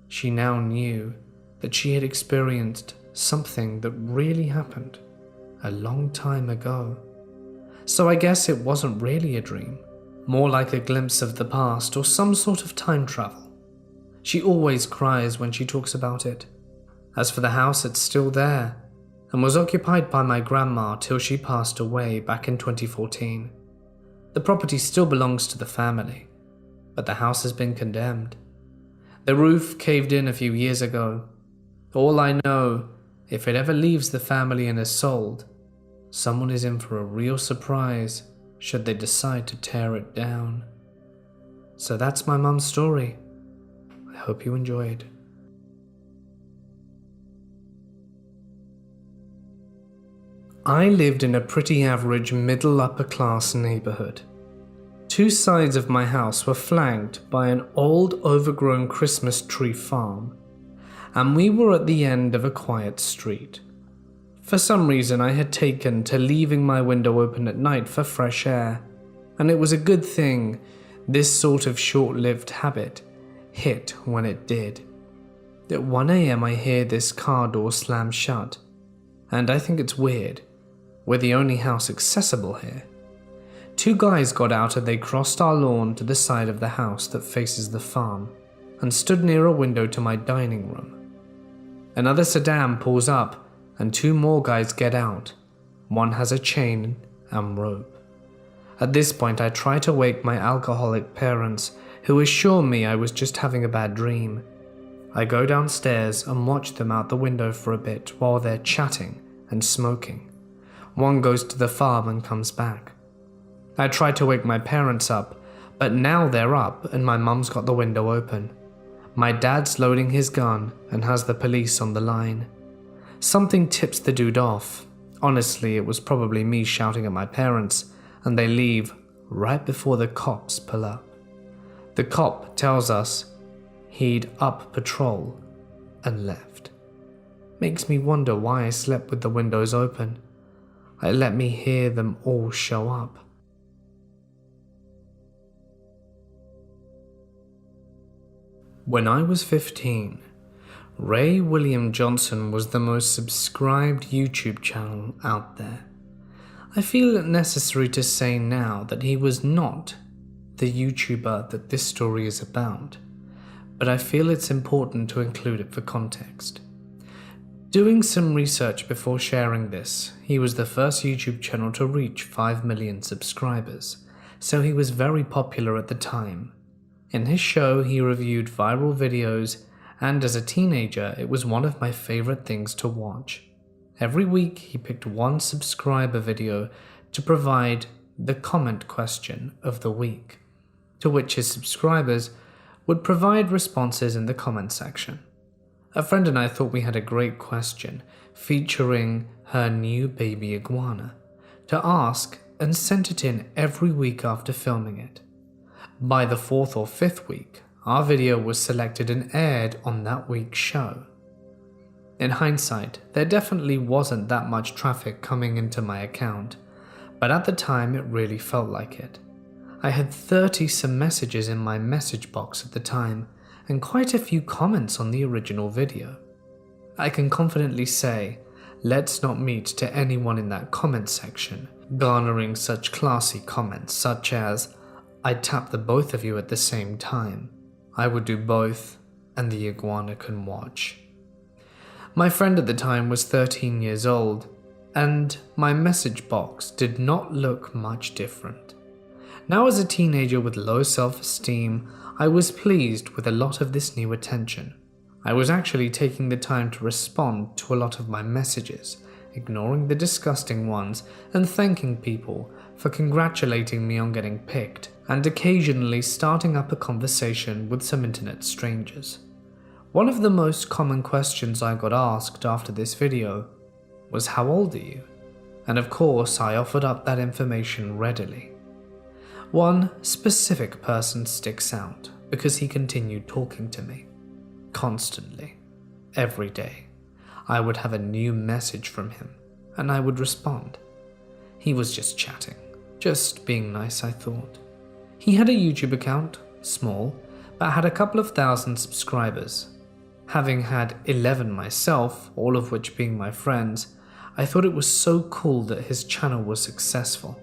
She now knew that she had experienced something that really happened a long time ago. So I guess it wasn't really a dream, more like a glimpse of the past or some sort of time travel. She always cries when she talks about it. As for the house, it's still there and was occupied by my grandma till she passed away back in 2014. The property still belongs to the family, but the house has been condemned. The roof caved in a few years ago. All I know, if it ever leaves the family and is sold, someone is in for a real surprise should they decide to tear it down. So that's my mum's story. I hope you enjoyed. I lived in a pretty average middle-upper class neighborhood. 2 sides of my house were flanked by an old overgrown Christmas tree farm, and we were at the end of a quiet street. For some reason I had taken to leaving my window open at night for fresh air, and it was a good thing this sort of short-lived habit hit when it did. At 1 a.m. I hear this car door slam shut, and I think it's weird. We're the only house accessible here. 2 guys got out and they crossed our lawn to the side of the house that faces the farm and stood near a window to my dining room. Another sedan pulls up and 2 more guys get out. One has a chain and rope. At this point I try to wake my alcoholic parents, who assure me I was just having a bad dream. I go downstairs and watch them out the window for a bit while they're chatting and smoking. One goes to the farm and comes back. I tried to wake my parents up, but now they're up and my mum's got the window open. My dad's loading his gun and has the police on the line. Something tips the dude off. Honestly, it was probably me shouting at my parents, and they leave right before the cops pull up. The cop tells us he'd up patrol and left. Makes me wonder why I slept with the windows open. I let me hear them all show up. When I was 15, Ray William Johnson was the most subscribed YouTube channel out there. I feel it necessary to say now that he was not the YouTuber that this story is about, but I feel it's important to include it for context. Doing some research before sharing this, he was the first YouTube channel to reach 5 million subscribers, so he was very popular at the time. In his show, he reviewed viral videos, and as a teenager, it was one of my favorite things to watch. Every week, he picked one subscriber video to provide the comment question of the week, to which his subscribers would provide responses in the comment section. A friend and I thought we had a great question featuring her new baby iguana to ask and sent it in every week after filming it. By the 4th or 5th week, our video was selected and aired on that week's show. In hindsight, there definitely wasn't that much traffic coming into my account, but at the time it really felt like it. I had 30-some messages in my message box at the time, and quite a few comments on the original video. I can confidently say, let's not meet to anyone in that comment section, garnering such classy comments such as, I'd tap the both of you at the same time. I would do both, and the iguana can watch. My friend at the time was 13 years old, and my message box did not look much different. Now as a teenager with low self-esteem, I was pleased with a lot of this new attention. I was actually taking the time to respond to a lot of my messages, ignoring the disgusting ones and thanking people for congratulating me on getting picked, and occasionally starting up a conversation with some internet strangers. One of the most common questions I got asked after this video was, how old are you? And of course I offered up that information readily. One specific person sticks out because he continued talking to me. Constantly. Every day. I would have a new message from him, and I would respond. He was just chatting. Just being nice, I thought. He had a YouTube account, small, but had a couple of thousand subscribers. Having had 11 myself, all of which being my friends, I thought it was so cool that his channel was successful.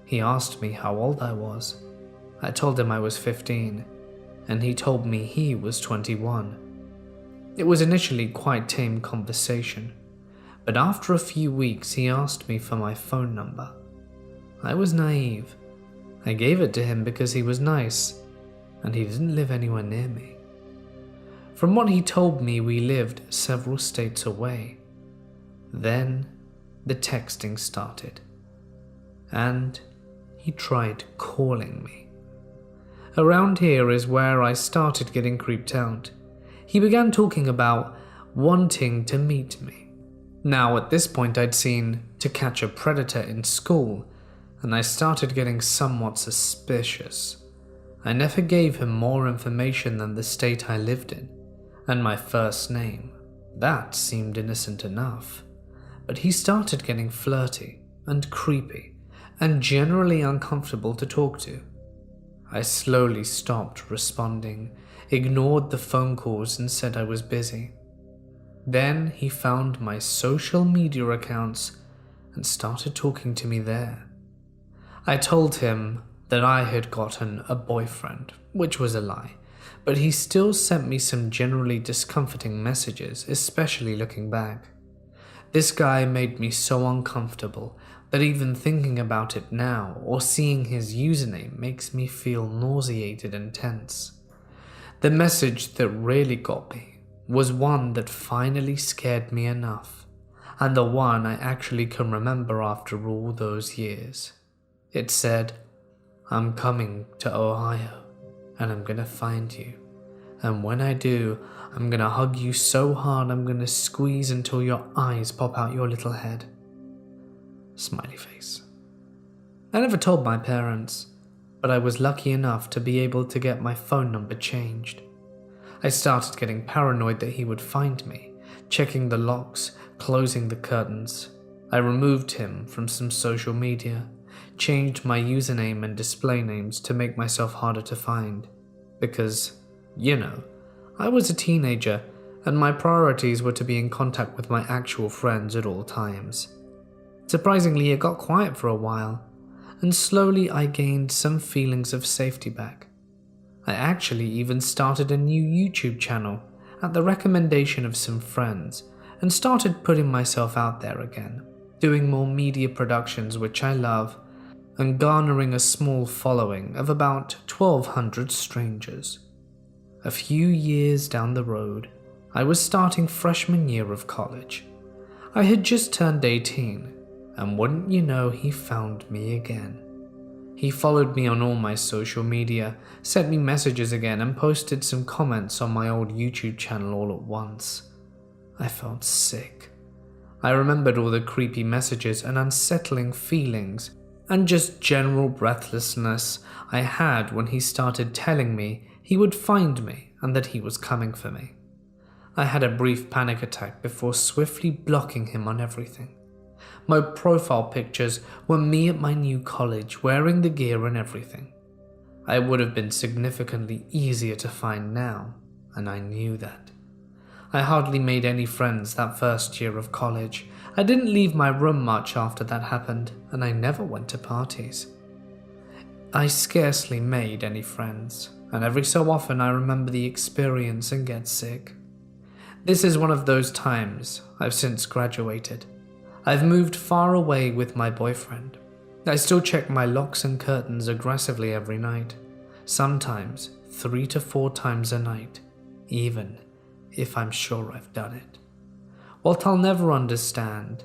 He asked me how old I was. I told him I was 15, and he told me he was 21. It was initially quite tame conversation, but after a few weeks he asked me for my phone number. I was naive. I gave it to him because he was nice, and he didn't live anywhere near me. From what he told me, we lived several states away. Then the texting started, and he tried calling me. Around here is where I started getting creeped out. He began talking about wanting to meet me. Now at this point I'd seen To Catch a Predator in school, and I started getting somewhat suspicious. I never gave him more information than the state I lived in, and my first name. That seemed innocent enough. But he started getting flirty and creepy, and generally uncomfortable to talk to. I slowly stopped responding, ignored the phone calls and said I was busy. Then he found my social media accounts and started talking to me there. I told him that I had gotten a boyfriend, which was a lie, but he still sent me some generally discomforting messages, especially looking back. This guy made me so uncomfortable that even thinking about it now or seeing his username makes me feel nauseated and tense. The message that really got me was one that finally scared me enough, and the one I actually can remember after all those years. It said, "I'm coming to Ohio, and I'm gonna find you. And when I do, I'm gonna hug you so hard I'm gonna squeeze until your eyes pop out your little head. Smiley face. I never told my parents, but I was lucky enough to be able to get my phone number changed. I started getting paranoid that he would find me, checking the locks, closing the curtains. I removed him from some social media, changed my username and display names to make myself harder to find. Because, I was a teenager and my priorities were to be in contact with my actual friends at all times. Surprisingly, it got quiet for a while, and slowly I gained some feelings of safety back. I actually even started a new YouTube channel at the recommendation of some friends and started putting myself out there again, doing more media productions which I love, and garnering a small following of about 1,200 strangers. A few years down the road, I was starting freshman year of college. I had just turned 18, and wouldn't you know, he found me again. He followed me on all my social media, sent me messages again, and posted some comments on my old YouTube channel all at once. I felt sick. I remembered all the creepy messages and unsettling feelings, and just general breathlessness I had when he started telling me he would find me and that he was coming for me. I had a brief panic attack before swiftly blocking him on everything. My profile pictures were me at my new college wearing the gear and everything. I would have been significantly easier to find now, and I knew that. I hardly made any friends that first year of college. I didn't leave my room much after that happened, and I never went to parties. I scarcely made any friends, and every so often I remember the experience and get sick. This is one of those times. I've since graduated. I've moved far away with my boyfriend. I still check my locks and curtains aggressively every night, sometimes 3 to 4 times a night, even if I'm sure I've done it. What I'll never understand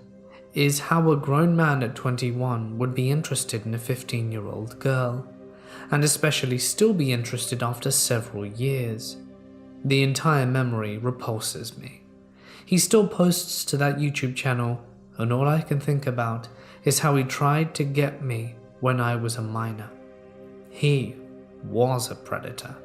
is how a grown man at 21 would be interested in a 15-year-old girl, and especially still be interested after several years. The entire memory repulses me. He still posts to that YouTube channel, and all I can think about is how he tried to get me when I was a minor. He was a predator.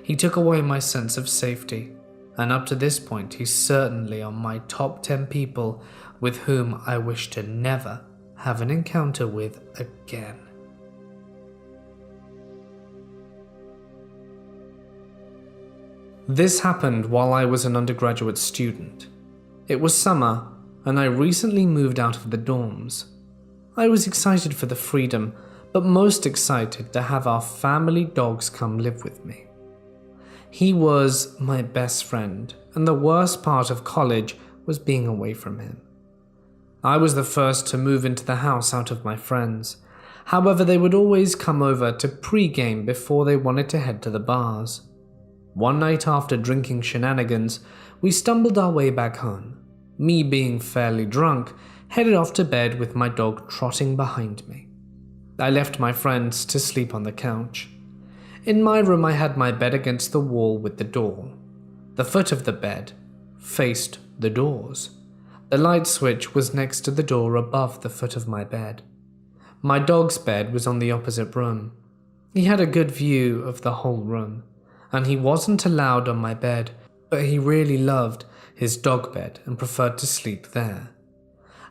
He took away my sense of safety, and up to this point he's certainly on my top 10 people with whom I wish to never have an encounter with again. This happened while I was an undergraduate student. It was summer, and I recently moved out of the dorms. I was excited for the freedom, but most excited to have our family dogs come live with me. He was my best friend, and the worst part of college was being away from him. I was the first to move into the house out of my friends. However, they would always come over to pre-game before they wanted to head to the bars. One night after drinking shenanigans, we stumbled our way back home. Me, being fairly drunk, headed off to bed with my dog trotting behind me. I left my friends to sleep on the couch. In my room, I had my bed against the wall with the door. The foot of the bed faced the doors. The light switch was next to the door above the foot of my bed. My dog's bed was on the opposite room. He had a good view of the whole room, and he wasn't allowed on my bed, but he really loved his dog bed and preferred to sleep there.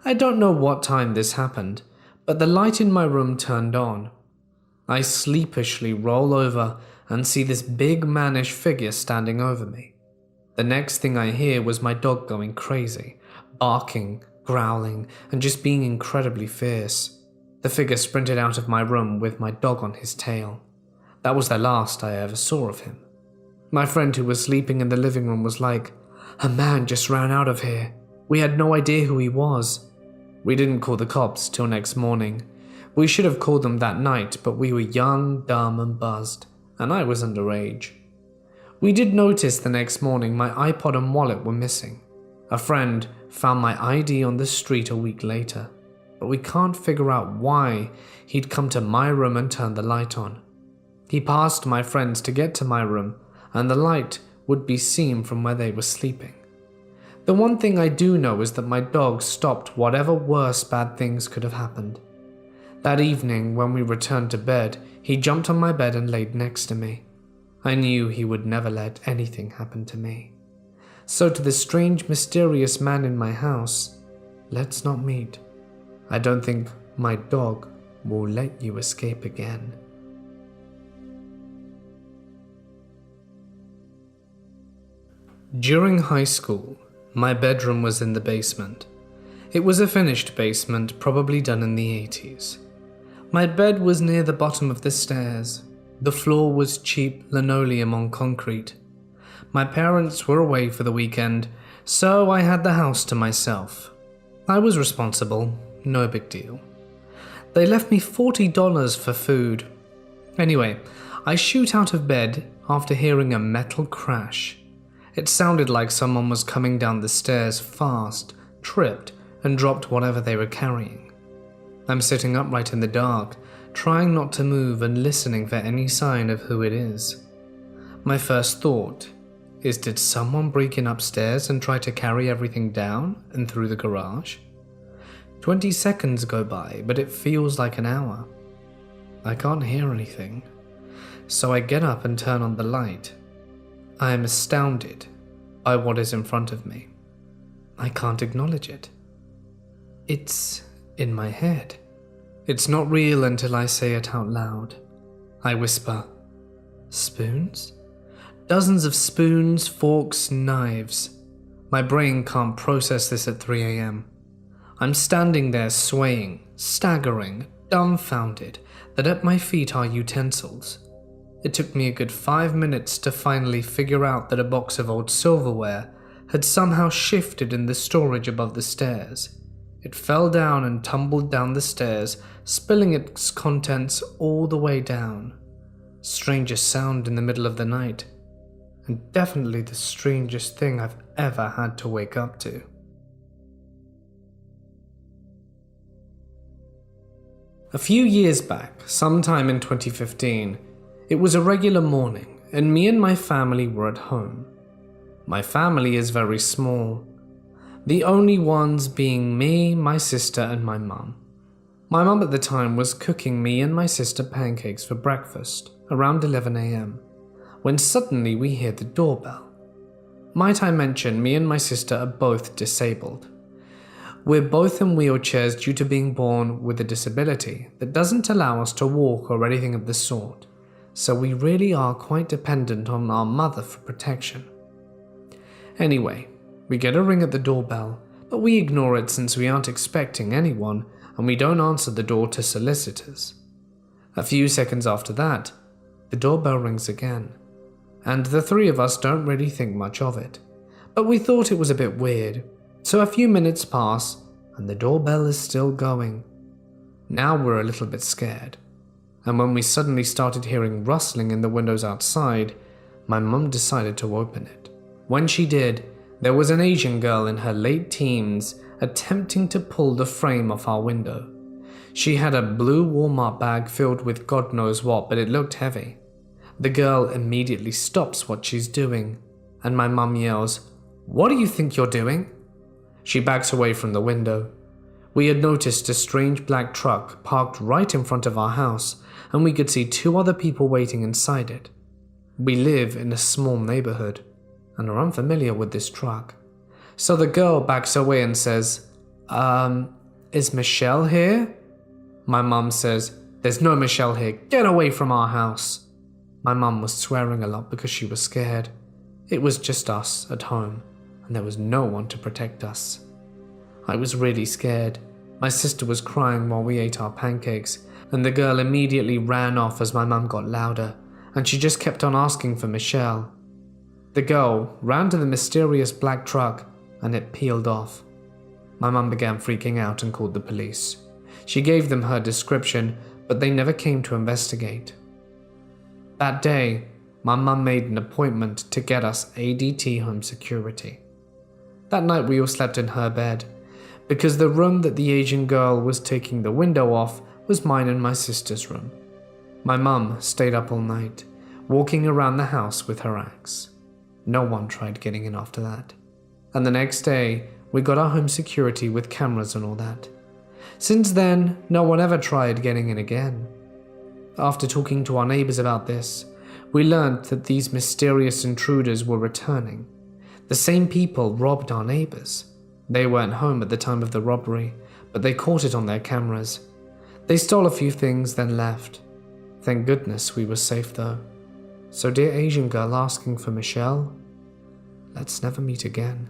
I don't know what time this happened, but the light in my room turned on. I sleepishly roll over and see this big mannish figure standing over me. The next thing I hear was my dog going crazy, barking, growling, and just being incredibly fierce. The figure sprinted out of my room with my dog on his tail. That was the last I ever saw of him. My friend who was sleeping in the living room was like, "A man just ran out of here. We had no idea who he was." We didn't call the cops till next morning. We should have called them that night, but we were young, dumb, and buzzed, and I was underage. We did notice the next morning my iPod and wallet were missing. A friend found my ID on the street a week later, but we can't figure out why he'd come to my room and turned the light on. He passed my friends to get to my room, and the light would be seen from where they were sleeping. The one thing I do know is that my dog stopped whatever worse bad things could have happened. That evening, when we returned to bed, he jumped on my bed and laid next to me. I knew he would never let anything happen to me. So to the strange, mysterious man in my house, let's not meet. I don't think my dog will let you escape again. During high school, my bedroom was in the basement. It was a finished basement, probably done in the 80s. My bed was near the bottom of the stairs. The floor was cheap linoleum on concrete. My parents were away for the weekend, so I had the house to myself. I was responsible, no big deal. They left me $40 for food. Anyway, I shoot out of bed after hearing a metal crash. It sounded like someone was coming down the stairs fast, tripped, and dropped whatever they were carrying. I'm sitting upright in the dark, trying not to move and listening for any sign of who it is. My first thought is, did someone break in upstairs and try to carry everything down and through the garage? 20 seconds go by, but it feels like an hour. I can't hear anything, so I get up and turn on the light. I am astounded by what is in front of me. I can't acknowledge it. It's in my head. It's not real until I say it out loud. I whisper, spoons? Dozens of spoons, forks, knives. My brain can't process this at 3 a.m. I'm standing there swaying, staggering, dumbfounded that at my feet are utensils. It took me a good 5 minutes to finally figure out that a box of old silverware had somehow shifted in the storage above the stairs. It fell down and tumbled down the stairs, spilling its contents all the way down. Strangest sound in the middle of the night, and definitely the strangest thing I've ever had to wake up to. A few years back, sometime in 2015, it was a regular morning, and me and my family were at home. My family is very small, the only ones being me, my sister, and my mum. My mum at the time was cooking me and my sister pancakes for breakfast, around 11 a.m, when suddenly we hear the doorbell. Might I mention, me and my sister are both disabled. We're both in wheelchairs due to being born with a disability that doesn't allow us to walk or anything of the sort, so we really are quite dependent on our mother for protection. Anyway, we get a ring at the doorbell, but we ignore it since we aren't expecting anyone and we don't answer the door to solicitors. A few seconds after that, the doorbell rings again, and the three of us don't really think much of it, but we thought it was a bit weird, so a few minutes pass and the doorbell is still going. Now we're a little bit scared, and when we suddenly started hearing rustling in the windows outside, my mum decided to open it. When she did, there was an Asian girl in her late teens attempting to pull the frame off our window. She had a blue Walmart bag filled with God knows what, but it looked heavy. The girl immediately stops what she's doing, and my mum yells, "What do you think you're doing?" She backs away from the window. We had noticed a strange black truck parked right in front of our house, and we could see two other people waiting inside it. We live in a small neighborhood and are unfamiliar with this truck. So the girl backs away and says, is Michelle here? My mum says, "There's no Michelle here, get away from our house." My mum was swearing a lot because she was scared. It was just us at home, and there was no one to protect us. I was really scared. My sister was crying while we ate our pancakes, and the girl immediately ran off as my mum got louder, and she just kept on asking for Michelle. The girl ran to the mysterious black truck, and it peeled off. My mum began freaking out and called the police. She gave them her description, but they never came to investigate. That day, my mum made an appointment to get us ADT home security. That night we all slept in her bed, because the room that the Asian girl was taking the window off was mine and my sister's room. My mum stayed up all night, walking around the house with her axe. No one tried getting in after that. And the next day, we got our home security with cameras and all that. Since then, no one ever tried getting in again. After talking to our neighbors about this, we learned that these mysterious intruders were returning. The same people robbed our neighbors. They weren't home at the time of the robbery, but they caught it on their cameras. They stole a few things, then left. Thank goodness we were safe though. So dear Asian girl asking for Michelle, let's never meet again.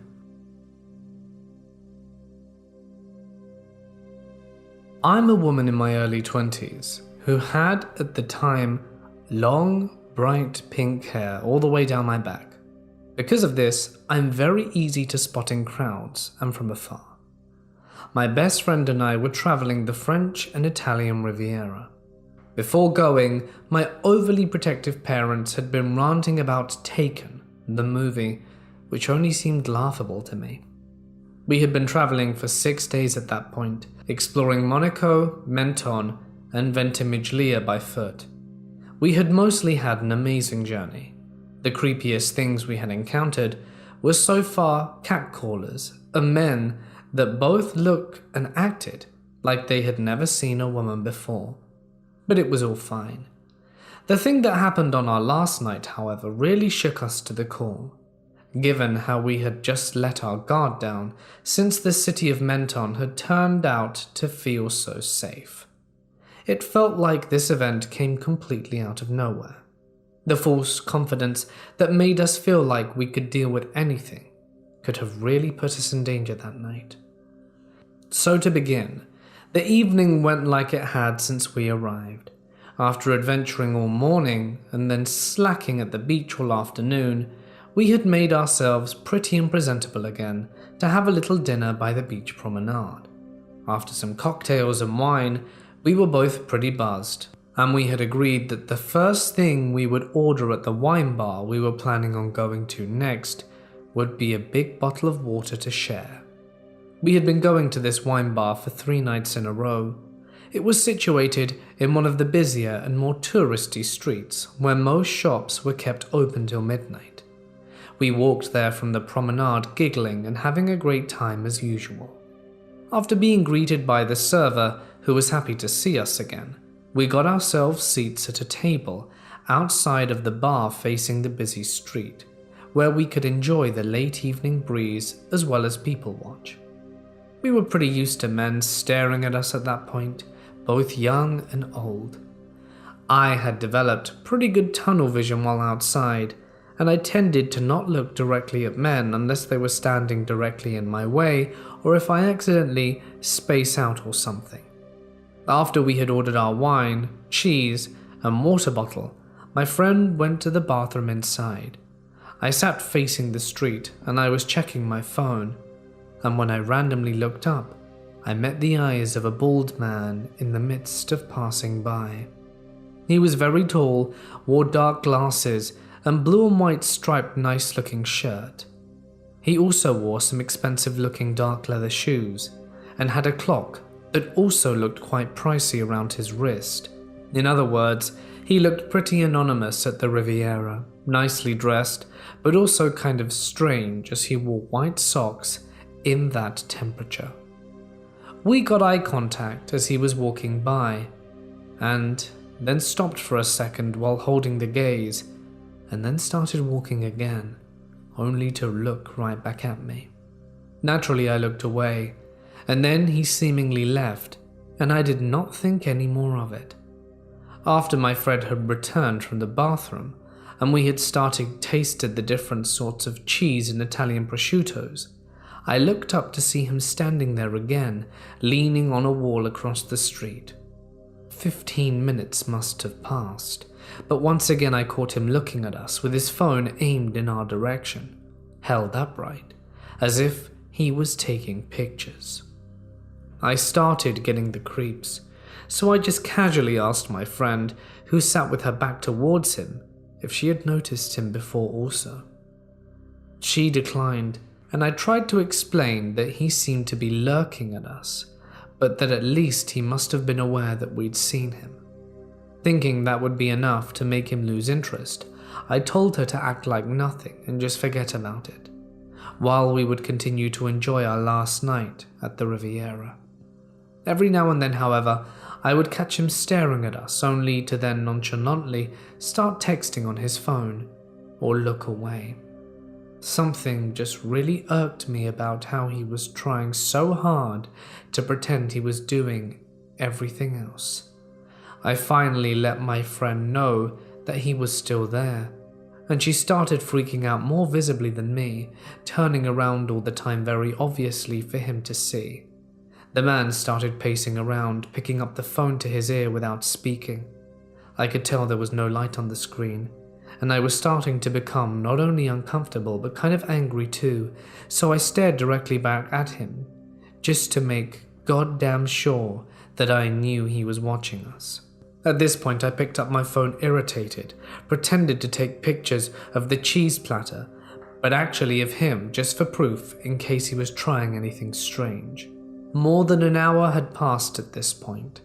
I'm a woman in my early 20s who had, at the time, long, bright pink hair all the way down my back. Because of this, I'm very easy to spot in crowds and from afar. My best friend and I were traveling the French and Italian Riviera. Before going, my overly protective parents had been ranting about Taken, the movie, which only seemed laughable to me. We had been traveling for 6 days at that point, exploring Monaco, Menton, and Ventimiglia by foot. We had mostly had an amazing journey. The creepiest things we had encountered were so far catcallers and men that both looked and acted like they had never seen a woman before. But it was all fine. The thing that happened on our last night, however, really shook us to the core, given how we had just let our guard down since the city of Menton had turned out to feel so safe. It felt like this event came completely out of nowhere. The false confidence that made us feel like we could deal with anything could have really put us in danger that night. So to begin, the evening went like it had since we arrived. After adventuring all morning and then slacking at the beach all afternoon, we had made ourselves pretty and presentable again to have a little dinner by the beach promenade. After some cocktails and wine, we were both pretty buzzed, and we had agreed that the first thing we would order at the wine bar we were planning on going to next would be a big bottle of water to share. We had been going to this wine bar for 3 nights in a row. It was situated in one of the busier and more touristy streets where most shops were kept open till midnight. We walked there from the promenade giggling and having a great time as usual. After being greeted by the server, who was happy to see us again, we got ourselves seats at a table outside of the bar facing the busy street, where we could enjoy the late evening breeze as well as people watch. We were pretty used to men staring at us at that point, both young and old. I had developed pretty good tunnel vision while outside, and I tended to not look directly at men unless they were standing directly in my way or if I accidentally space out or something. After we had ordered our wine, cheese, and water bottle, my friend went to the bathroom inside. I sat facing the street and I was checking my phone, and when I randomly looked up, I met the eyes of a bald man in the midst of passing by. He was very tall, wore dark glasses, and blue and white striped nice-looking shirt. He also wore some expensive-looking dark leather shoes, and had a clock that also looked quite pricey around his wrist. In other words, he looked pretty anonymous at the Riviera, nicely dressed, but also kind of strange as he wore white socks in that temperature. We got eye contact as he was walking by, and then stopped for a second while holding the gaze, and then started walking again, only to look right back at me. Naturally, I looked away, and then he seemingly left, and I did not think any more of it. After my friend had returned from the bathroom, and we had tasted the different sorts of cheese and Italian prosciuttos, I looked up to see him standing there again, leaning on a wall across the street. 15 minutes must have passed, but once again I caught him looking at us with his phone aimed in our direction, held upright, as if he was taking pictures. I started getting the creeps, so I just casually asked my friend, who sat with her back towards him, if she had noticed him before also. She declined, and I tried to explain that he seemed to be lurking at us, but that at least he must have been aware that we'd seen him. Thinking that would be enough to make him lose interest, I told her to act like nothing and just forget about it, while we would continue to enjoy our last night at the Riviera. Every now and then, however, I would catch him staring at us, only to then nonchalantly start texting on his phone or look away. Something just really irked me about how he was trying so hard to pretend he was doing everything else. I finally let my friend know that he was still there, and she started freaking out more visibly than me, turning around all the time very obviously for him to see. The man started pacing around, picking up the phone to his ear without speaking. I could tell there was no light on the screen, and I was starting to become not only uncomfortable but kind of angry too, so I stared directly back at him, just to make goddamn sure that I knew he was watching us. At this point, I picked up my phone irritated, pretended to take pictures of the cheese platter, but actually of him just for proof in case he was trying anything strange. More than an hour had passed at this point,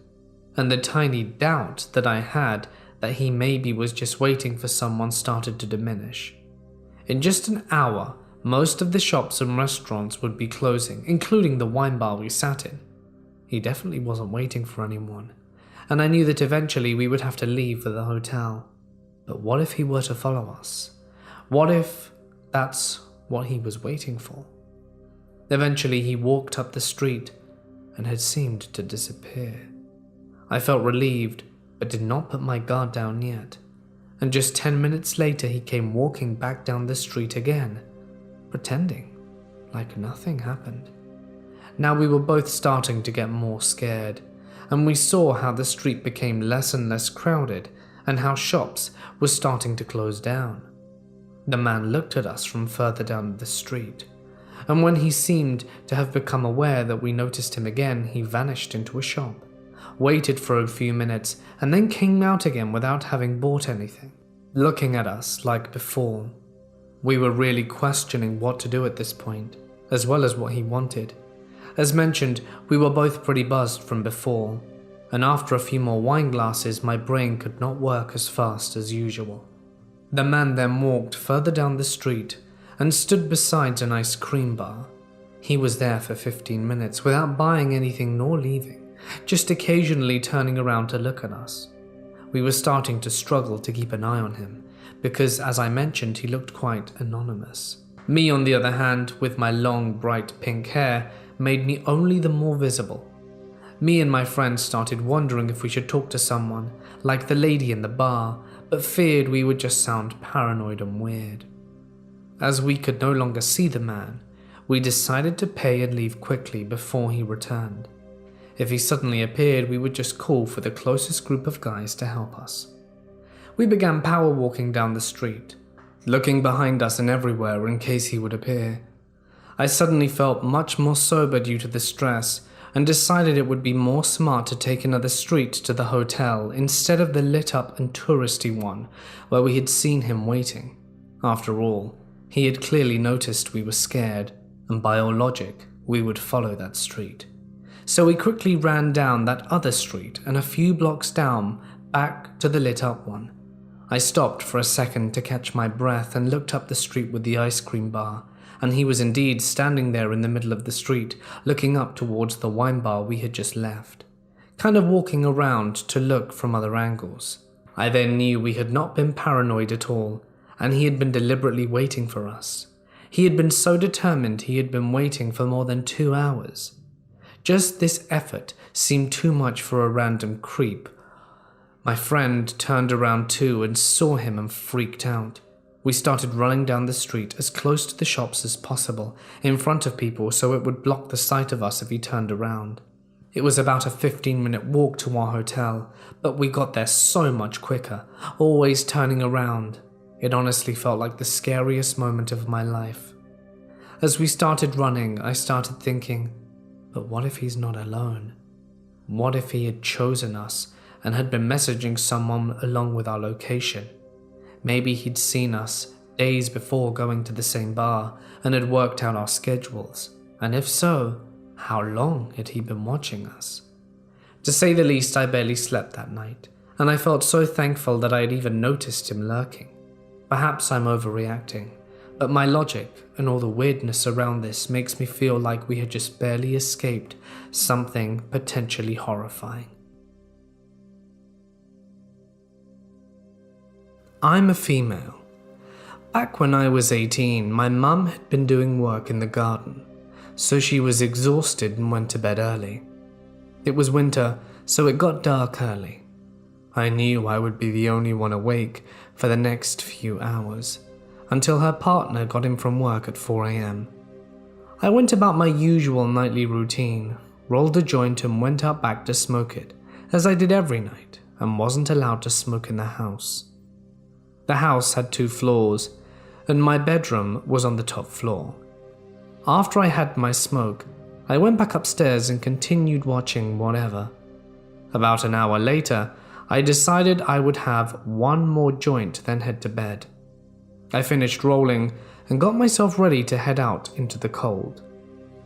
and the tiny doubt that I had that he maybe was just waiting for someone started to diminish. In just an hour, most of the shops and restaurants would be closing, including the wine bar we sat in. He definitely wasn't waiting for anyone, and I knew that eventually we would have to leave for the hotel. But what if he were to follow us? What if that's what he was waiting for? Eventually he walked up the street and had seemed to disappear. I felt relieved, but did not put my guard down yet, and just 10 minutes later he came walking back down the street again, pretending like nothing happened. Now we were both starting to get more scared, and we saw how the street became less and less crowded and how shops were starting to close down. The man looked at us from further down the street, and when he seemed to have become aware that we noticed him again, he vanished into a shop, waited for a few minutes, and then came out again without having bought anything, looking at us like before. We were really questioning what to do at this point, as well as what he wanted. As mentioned, we were both pretty buzzed from before, and after a few more wine glasses, my brain could not work as fast as usual. The man then walked further down the street and stood beside an ice cream bar. He was there for 15 minutes without buying anything nor leaving, just occasionally turning around to look at us. We were starting to struggle to keep an eye on him, because as I mentioned, he looked quite anonymous. Me, on the other hand, with my long, bright pink hair, made me only the more visible. Me and my friends started wondering if we should talk to someone, like the lady in the bar, but feared we would just sound paranoid and weird. As we could no longer see the man, we decided to pay and leave quickly before he returned. If he suddenly appeared, we would just call for the closest group of guys to help us. We began power walking down the street, looking behind us and everywhere in case he would appear. I suddenly felt much more sober due to the stress, and decided it would be more smart to take another street to the hotel instead of the lit-up and touristy one where we had seen him waiting. After all, he had clearly noticed we were scared, and by all logic, we would follow that street. So we quickly ran down that other street and a few blocks down back to the lit-up one. I stopped for a second to catch my breath and looked up the street with the ice cream bar, and he was indeed standing there in the middle of the street, looking up towards the wine bar we had just left, kind of walking around to look from other angles. I then knew we had not been paranoid at all, and he had been deliberately waiting for us. He had been so determined he had been waiting for more than 2 hours. Just this effort seemed too much for a random creep. My friend turned around too and saw him and freaked out. We started running down the street as close to the shops as possible, in front of people so it would block the sight of us if he turned around. It was about a 15-minute walk to our hotel, but we got there so much quicker, always turning around. It honestly felt like the scariest moment of my life. As we started running, I started thinking, but what if he's not alone? What if he had chosen us and had been messaging someone along with our location? Maybe he'd seen us days before going to the same bar and had worked out our schedules, and if so, how long had he been watching us? To say the least, I barely slept that night, and I felt so thankful that I had even noticed him lurking. Perhaps I'm overreacting, but my logic and all the weirdness around this makes me feel like we had just barely escaped something potentially horrifying. I'm a female. Back when I was 18, my mum had been doing work in the garden, so she was exhausted and went to bed early. It was winter, so it got dark early. I knew I would be the only one awake for the next few hours, until her partner got in from work at 4 a.m. I went about my usual nightly routine, rolled a joint and went out back to smoke it, as I did every night, and wasn't allowed to smoke in the house. The house had 2 floors, and my bedroom was on the top floor. After I had my smoke, I went back upstairs and continued watching whatever. About an hour later, I decided I would have one more joint, then head to bed. I finished rolling and got myself ready to head out into the cold.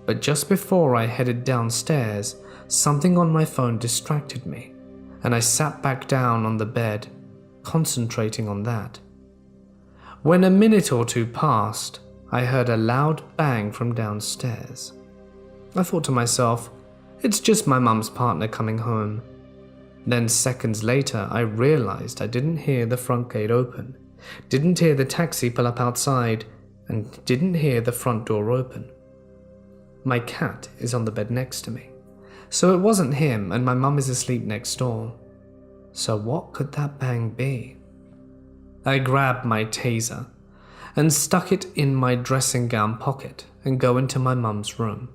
But just before I headed downstairs, something on my phone distracted me, and I sat back down on the bed, concentrating on that. When a minute or 2 passed, I heard a loud bang from downstairs. I thought to myself, it's just my mum's partner coming home. Then seconds later, I realized I didn't hear the front gate open, didn't hear the taxi pull up outside, and didn't hear the front door open. My cat is on the bed next to me, so it wasn't him, and my mum is asleep next door. So what could that bang be? I grabbed my taser and stuck it in my dressing gown pocket and go into my mum's room.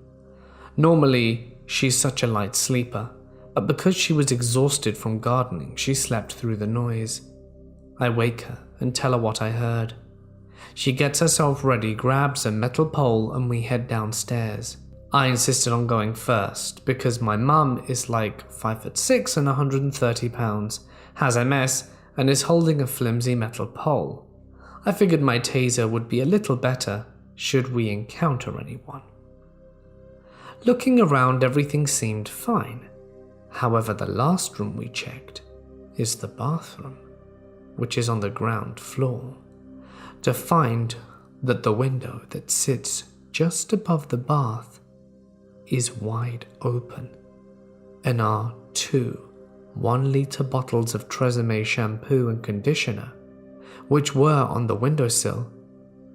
Normally, she's such a light sleeper, but because she was exhausted from gardening, she slept through the noise. I wake her and tell her what I heard. She gets herself ready, grabs a metal pole, and we head downstairs. I insisted on going first because my mum is like 5'6" and 130 pounds, has MS, and is holding a flimsy metal pole. I figured my taser would be a little better should we encounter anyone. Looking around, everything seemed fine. However, the last room we checked is the bathroom, which is on the ground floor, to find that the window that sits just above the bath is wide open, and our 2 1-liter bottles of Tresemme shampoo and conditioner, which were on the windowsill,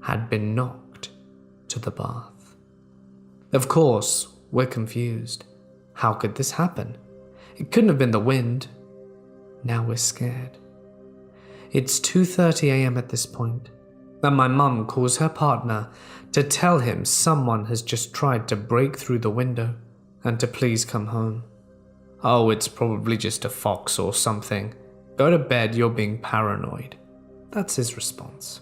had been knocked to the bath. Of course, we're confused. How could this happen? It couldn't have been the wind. Now we're scared. It's 2:30 a.m. at this point, and my mum calls her partner to tell him someone has just tried to break through the window and to please come home. Oh, it's probably just a fox or something. Go to bed, you're being paranoid. That's his response.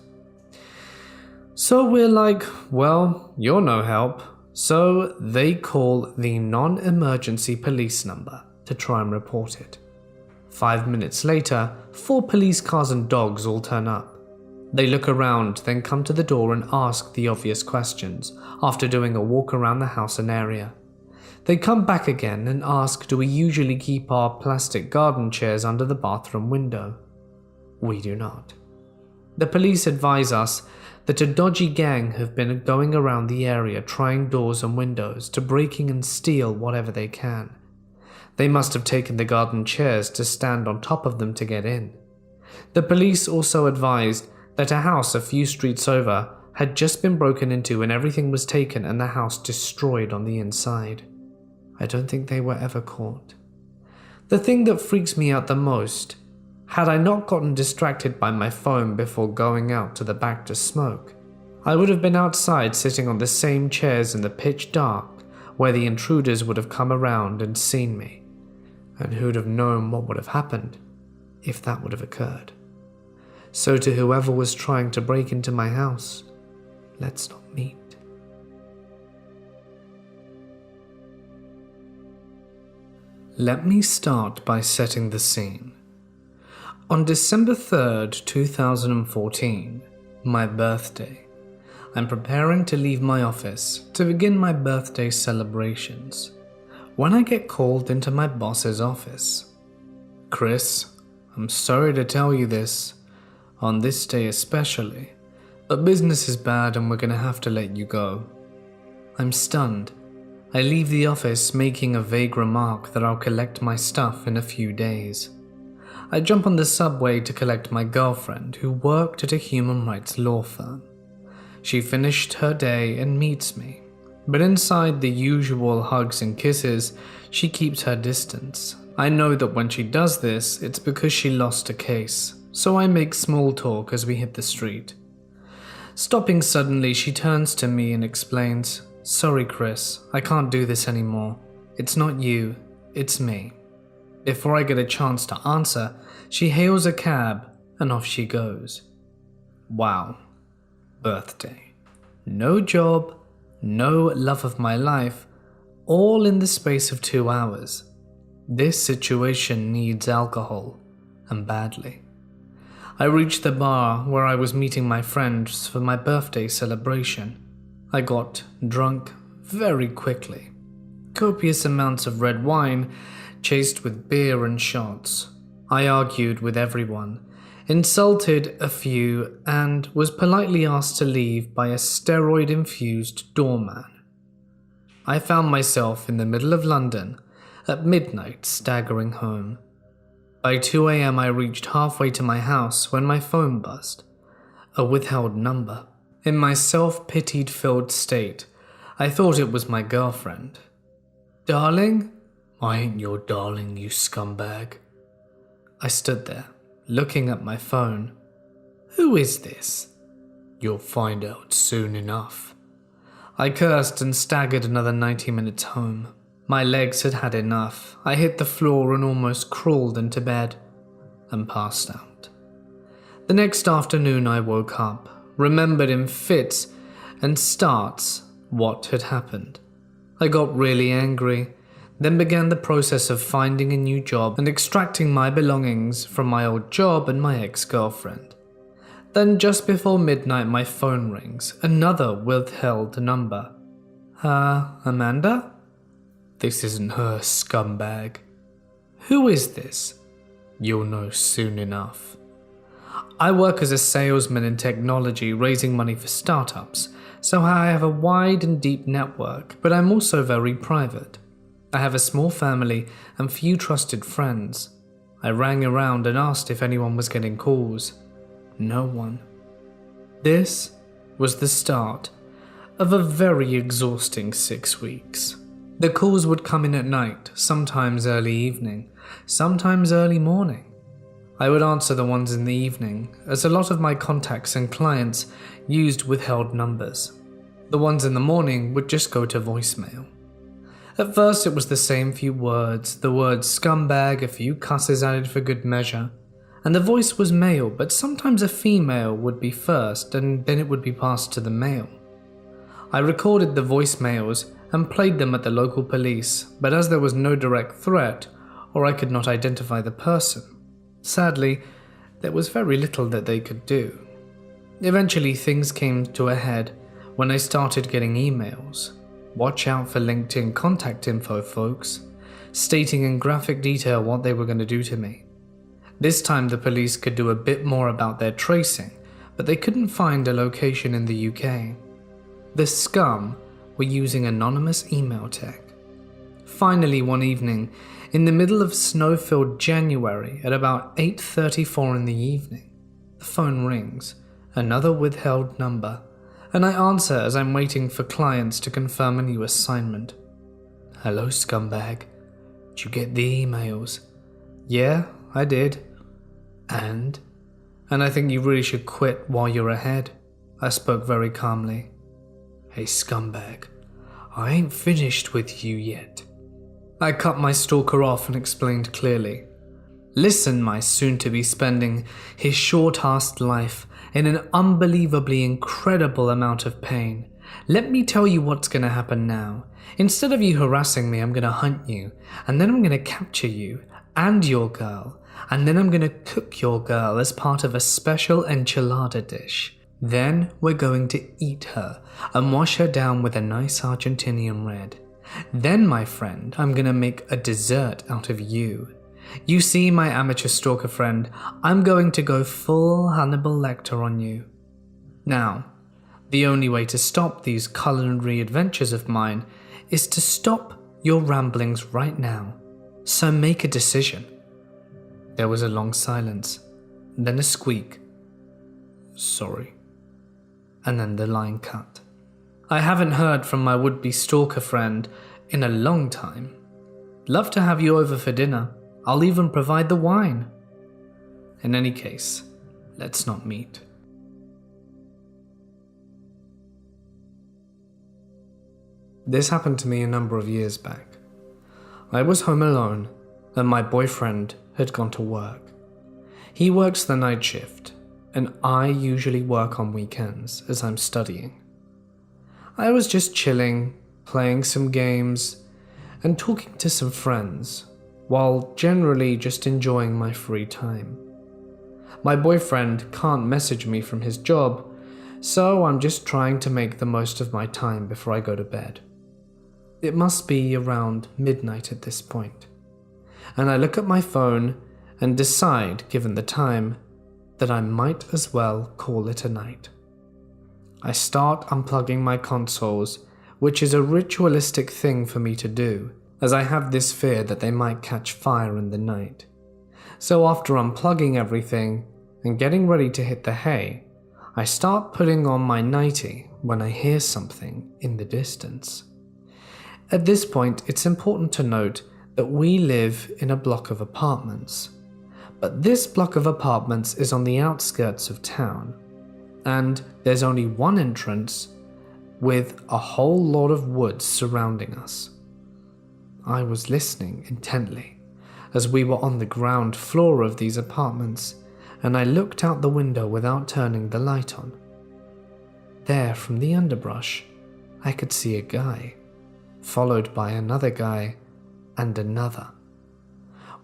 So we're like, well, you're no help. So they call the non-emergency police number to try and report it. 5 minutes later, 4 police cars and dogs all turn up. They look around, then come to the door and ask the obvious questions after doing a walk around the house and area. They come back again and ask, do we usually keep our plastic garden chairs under the bathroom window? We do not. The police advise us that a dodgy gang have been going around the area trying doors and windows to breaking and steal whatever they can. They must have taken the garden chairs to stand on top of them to get in. The police also advised that a house a few streets over had just been broken into and everything was taken and the house destroyed on the inside. I don't think they were ever caught. The thing that freaks me out the most, had I not gotten distracted by my phone before going out to the back to smoke, I would have been outside sitting on the same chairs in the pitch dark where the intruders would have come around and seen me, and who'd have known what would have happened if that would have occurred. So to whoever was trying to break into my house, let's not meet. Let me start by setting the scene. On December 3rd, 2014, my birthday, I'm preparing to leave my office to begin my birthday celebrations when I get called into my boss's office. Chris, I'm sorry to tell you this. on this day especially, but business is bad and we're gonna have to let you go. I'm stunned. I leave the office making a vague remark that I'll collect my stuff in a few days. I jump on the subway to collect my girlfriend who worked at a human rights law firm. She finished her day and meets me, but inside the usual hugs and kisses, she keeps her distance. I know that when she does this, it's because she lost a case, so I make small talk as we hit the street. Stopping suddenly, she turns to me and explains, "Sorry, Chris, I can't do this anymore. It's not you, it's me." Before I get a chance to answer, she hails a cab and off she goes. Wow. Birthday. No job, no love of my life, all in the space of 2 hours. This situation needs alcohol, and badly. I reached the bar where I was meeting my friends for my birthday celebration. I got drunk very quickly. Copious amounts of red wine, chased with beer and shots. I argued with everyone, insulted a few, and was politely asked to leave by a steroid-infused doorman. I found myself in the middle of London at midnight, staggering home. By 2 a.m. I reached halfway to my house when my phone buzzed. A withheld number. In my self-pitied filled state, I thought it was my girlfriend. "Darling?" "I ain't your darling, you scumbag." I stood there, looking at my phone. "Who is this?" "You'll find out soon enough." I cursed and staggered another 90 minutes home. My legs had had enough. I hit the floor and almost crawled into bed and passed out. The next afternoon I woke up, remembered in fits and starts what had happened. I got really angry, then began the process of finding a new job and extracting my belongings from my old job and my ex-girlfriend. Then just before midnight my phone rings, another withheld number. Amanda?" "This isn't her, scumbag." "Who is this?" "You'll know soon enough." I work as a salesman in technology, raising money for startups, so I have a wide and deep network, but I'm also very private. I have a small family and few trusted friends. I rang around and asked if anyone was getting calls. No one. This was the start of a very exhausting 6 weeks. The calls would come in at night, sometimes early evening, sometimes early morning. I would answer the ones in the evening, as a lot of my contacts and clients used withheld numbers. The ones in the morning would just go to voicemail. At first it was the same few words, the word scumbag, a few cusses added for good measure, and the voice was male, but sometimes a female would be first and then it would be passed to the male. I recorded the voicemails and played them at the local police, but as there was no direct threat, or I could not identify the person, sadly, there was very little that they could do. Eventually things came to a head when I started getting emails. "Watch out for LinkedIn contact info, folks," stating in graphic detail what they were going to do to me. This time the police could do a bit more about their tracing, but they couldn't find a location in the UK. The scum were using anonymous email tech. Finally one evening, in the middle of snow-filled January at about 8:34 in the evening, the phone rings, another withheld number, and I answer as I'm waiting for clients to confirm a new assignment. "Hello, scumbag. Did you get the emails?" "Yeah, I did." And I think you really should quit while you're ahead." I spoke very calmly. "Hey, scumbag, I ain't finished with you yet." I cut my stalker off and explained clearly. "Listen, my soon-to-be spending his short-assed life in an unbelievably incredible amount of pain. Let me tell you what's going to happen now. Instead of you harassing me, I'm going to hunt you, and then I'm going to capture you and your girl, and then I'm going to cook your girl as part of a special enchilada dish. Then we're going to eat her and wash her down with a nice Argentinian red. Then, my friend, I'm going to make a dessert out of you. You see, my amateur stalker friend, I'm going to go full Hannibal Lecter on you. Now, the only way to stop these culinary adventures of mine is to stop your ramblings right now. So make a decision. There was a long silence, then a squeak. Sorry. And then the line cut. I haven't heard from my would-be stalker friend in a long time. Love to have you over for dinner. I'll even provide the wine. In any case, let's not meet. This happened to me a number of years back. I was home alone, and my boyfriend had gone to work. He works the night shift, and I usually work on weekends as I'm studying. I was just chilling, playing some games, and talking to some friends, while generally just enjoying my free time. My boyfriend can't message me from his job, so I'm just trying to make the most of my time before I go to bed. It must be around midnight at this point, and I look at my phone and decide, given the time, that I might as well call it a night. I start unplugging my consoles, which is a ritualistic thing for me to do, as I have this fear that they might catch fire in the night. So after unplugging everything and getting ready to hit the hay, I start putting on my nightie when I hear something in the distance. At this point, it's important to note that we live in a block of apartments, but this block of apartments is on the outskirts of town, and there's only one entrance with a whole lot of woods surrounding us. I was listening intently as we were on the ground floor of these apartments, and I looked out the window without turning the light on. There, from the underbrush, I could see a guy, followed by another guy and another.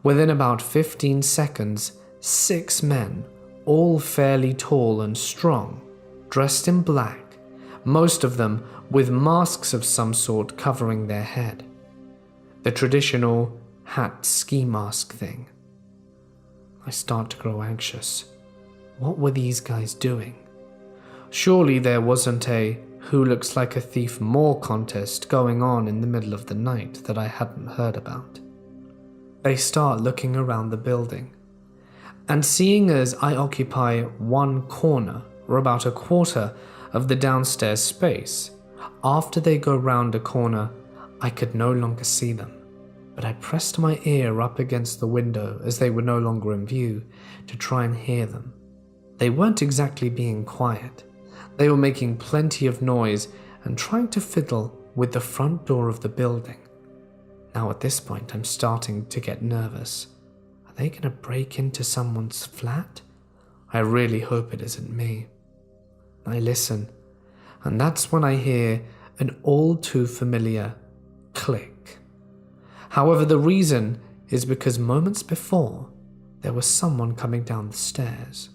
Within about 15 seconds, 6 men, all fairly tall and strong, dressed in black, most of them with masks of some sort covering their head. The traditional hat ski mask thing. I start to grow anxious. What were these guys doing? Surely there wasn't a who looks like a thief more contest going on in the middle of the night that I hadn't heard about. They start looking around the building, and seeing as I occupy one corner, or about a quarter of the downstairs space, after they go round a corner, I could no longer see them, but I pressed my ear up against the window as they were no longer in view to try and hear them. They weren't exactly being quiet. They were making plenty of noise and trying to fiddle with the front door of the building. Now at this point I'm starting to get nervous. Are they going to break into someone's flat? I really hope it isn't me. I listen, and that's when I hear an all too familiar click. However, the reason is because moments before, there was someone coming down the stairs.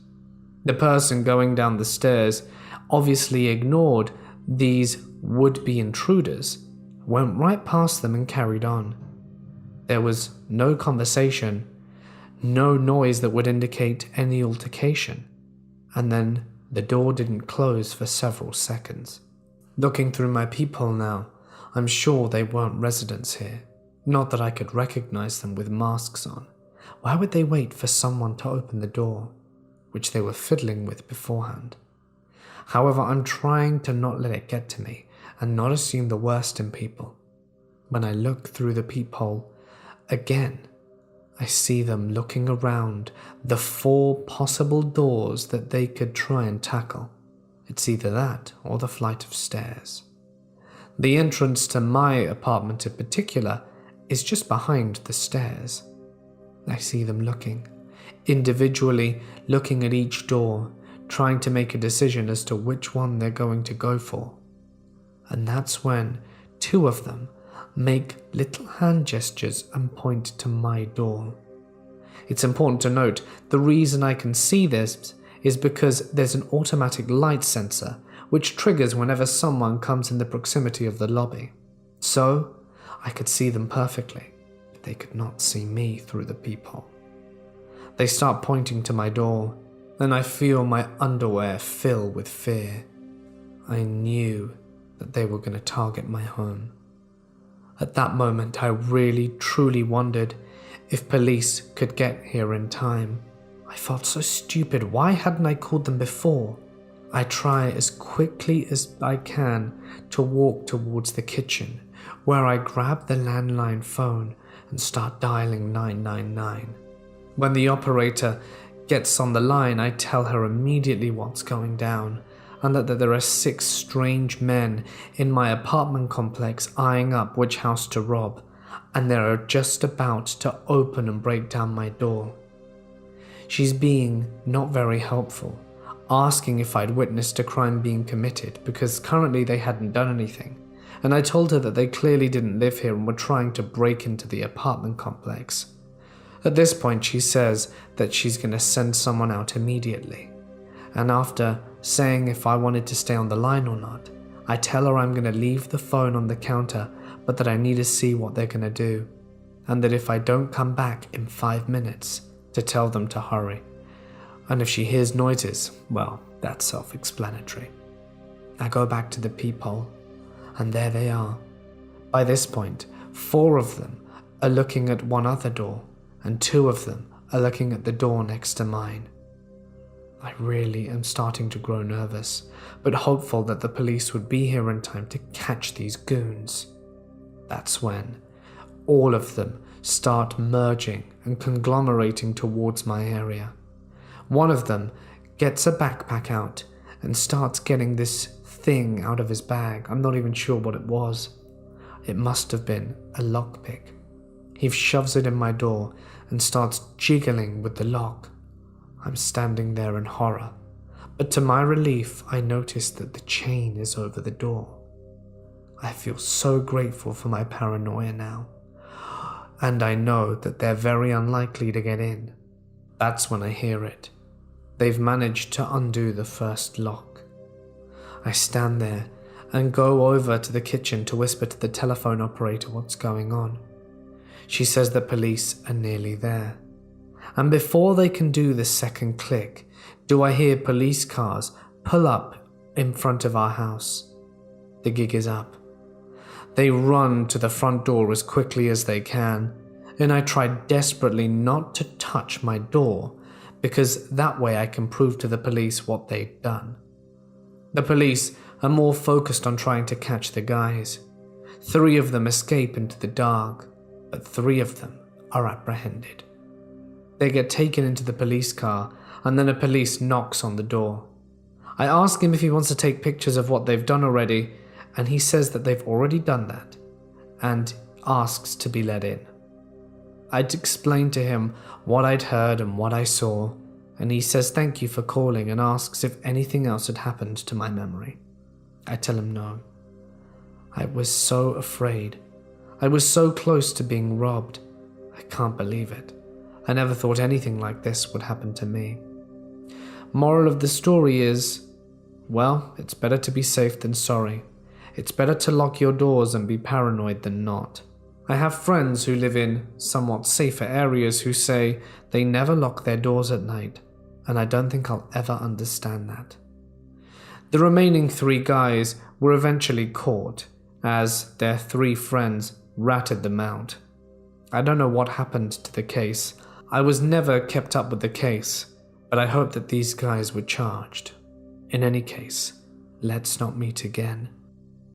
The person going down the stairs obviously ignored these would-be intruders, went right past them and carried on. There was no conversation, no noise that would indicate any altercation, and then the door didn't close for several seconds. Looking through my peephole now, I'm sure they weren't residents here. Not that I could recognize them with masks on. Why would they wait for someone to open the door, which they were fiddling with beforehand? However, I'm trying to not let it get to me and not assume the worst in people. When I look through the peephole, again, I see them looking around the 4 possible doors that they could try and tackle. It's either that or the flight of stairs. The entrance to my apartment in particular is just behind the stairs. I see them looking, individually looking at each door, trying to make a decision as to which one they're going to go for. And that's when 2 of them make little hand gestures and point to my door. It's important to note the reason I can see this is because there's an automatic light sensor which triggers whenever someone comes in the proximity of the lobby. So I could see them perfectly. they could not see me through the peephole. They start pointing to my door, and I feel my underwear fill with fear. I knew that they were going to target my home. At that moment, I really, truly wondered if police could get here in time. I felt so stupid. Why hadn't I called them before? I try as quickly as I can to walk towards the kitchen, where I grab the landline phone and start dialing 999. When the operator gets on the line, I tell her immediately what's going down, and that there are 6 strange men in my apartment complex eyeing up which house to rob, and they are just about to open and break down my door. She's being not very helpful, asking if I'd witnessed a crime being committed, because currently they hadn't done anything, and I told her that they clearly didn't live here and were trying to break into the apartment complex. At this point, she says that she's going to send someone out immediately, and after saying if I wanted to stay on the line or not, I tell her I'm going to leave the phone on the counter, but that I need to see what they're going to do, and that if I don't come back in 5 minutes, to tell them to hurry. And if she hears noises, well, that's self-explanatory. I go back to the peephole, and there they are. By this point, 4 of them are looking at one other door, and 2 of them are looking at the door next to mine. I really am starting to grow nervous, but hopeful that the police would be here in time to catch these goons. That's when all of them start merging and conglomerating towards my area. One of them gets a backpack out and starts getting this thing out of his bag. I'm not even sure what it was. It must have been a lockpick. He shoves it in my door and starts jiggling with the lock. I'm standing there in horror, but to my relief, I notice that the chain is over the door. I feel so grateful for my paranoia now, and I know that they're very unlikely to get in. That's when I hear it. They've managed to undo the first lock. I stand there and go over to the kitchen to whisper to the telephone operator what's going on. She says the police are nearly there. And before they can do the second click, do I hear police cars pull up in front of our house. The gig is up. They run to the front door as quickly as they can, and I try desperately not to touch my door, because that way I can prove to the police what they'd done. The police are more focused on trying to catch the guys. 3 of them escape into the dark, but 3 of them are apprehended. They get taken into the police car, and then a police knocks on the door. I ask him if he wants to take pictures of what they've done already, and he says that they've already done that, and asks to be let in. I'd explained to him what I'd heard and what I saw, and he says thank you for calling and asks if anything else had happened to my memory. I tell him no. I was so afraid. I was so close to being robbed. I can't believe it. I never thought anything like this would happen to me. Moral of the story is, well, it's better to be safe than sorry. It's better to lock your doors and be paranoid than not. I have friends who live in somewhat safer areas who say they never lock their doors at night, and I don't think I'll ever understand that. The remaining 3 guys were eventually caught, as their 3 friends ratted them out. I don't know what happened to the case. I was never kept up with the case, but I hope that these guys were charged. In any case, let's not meet again.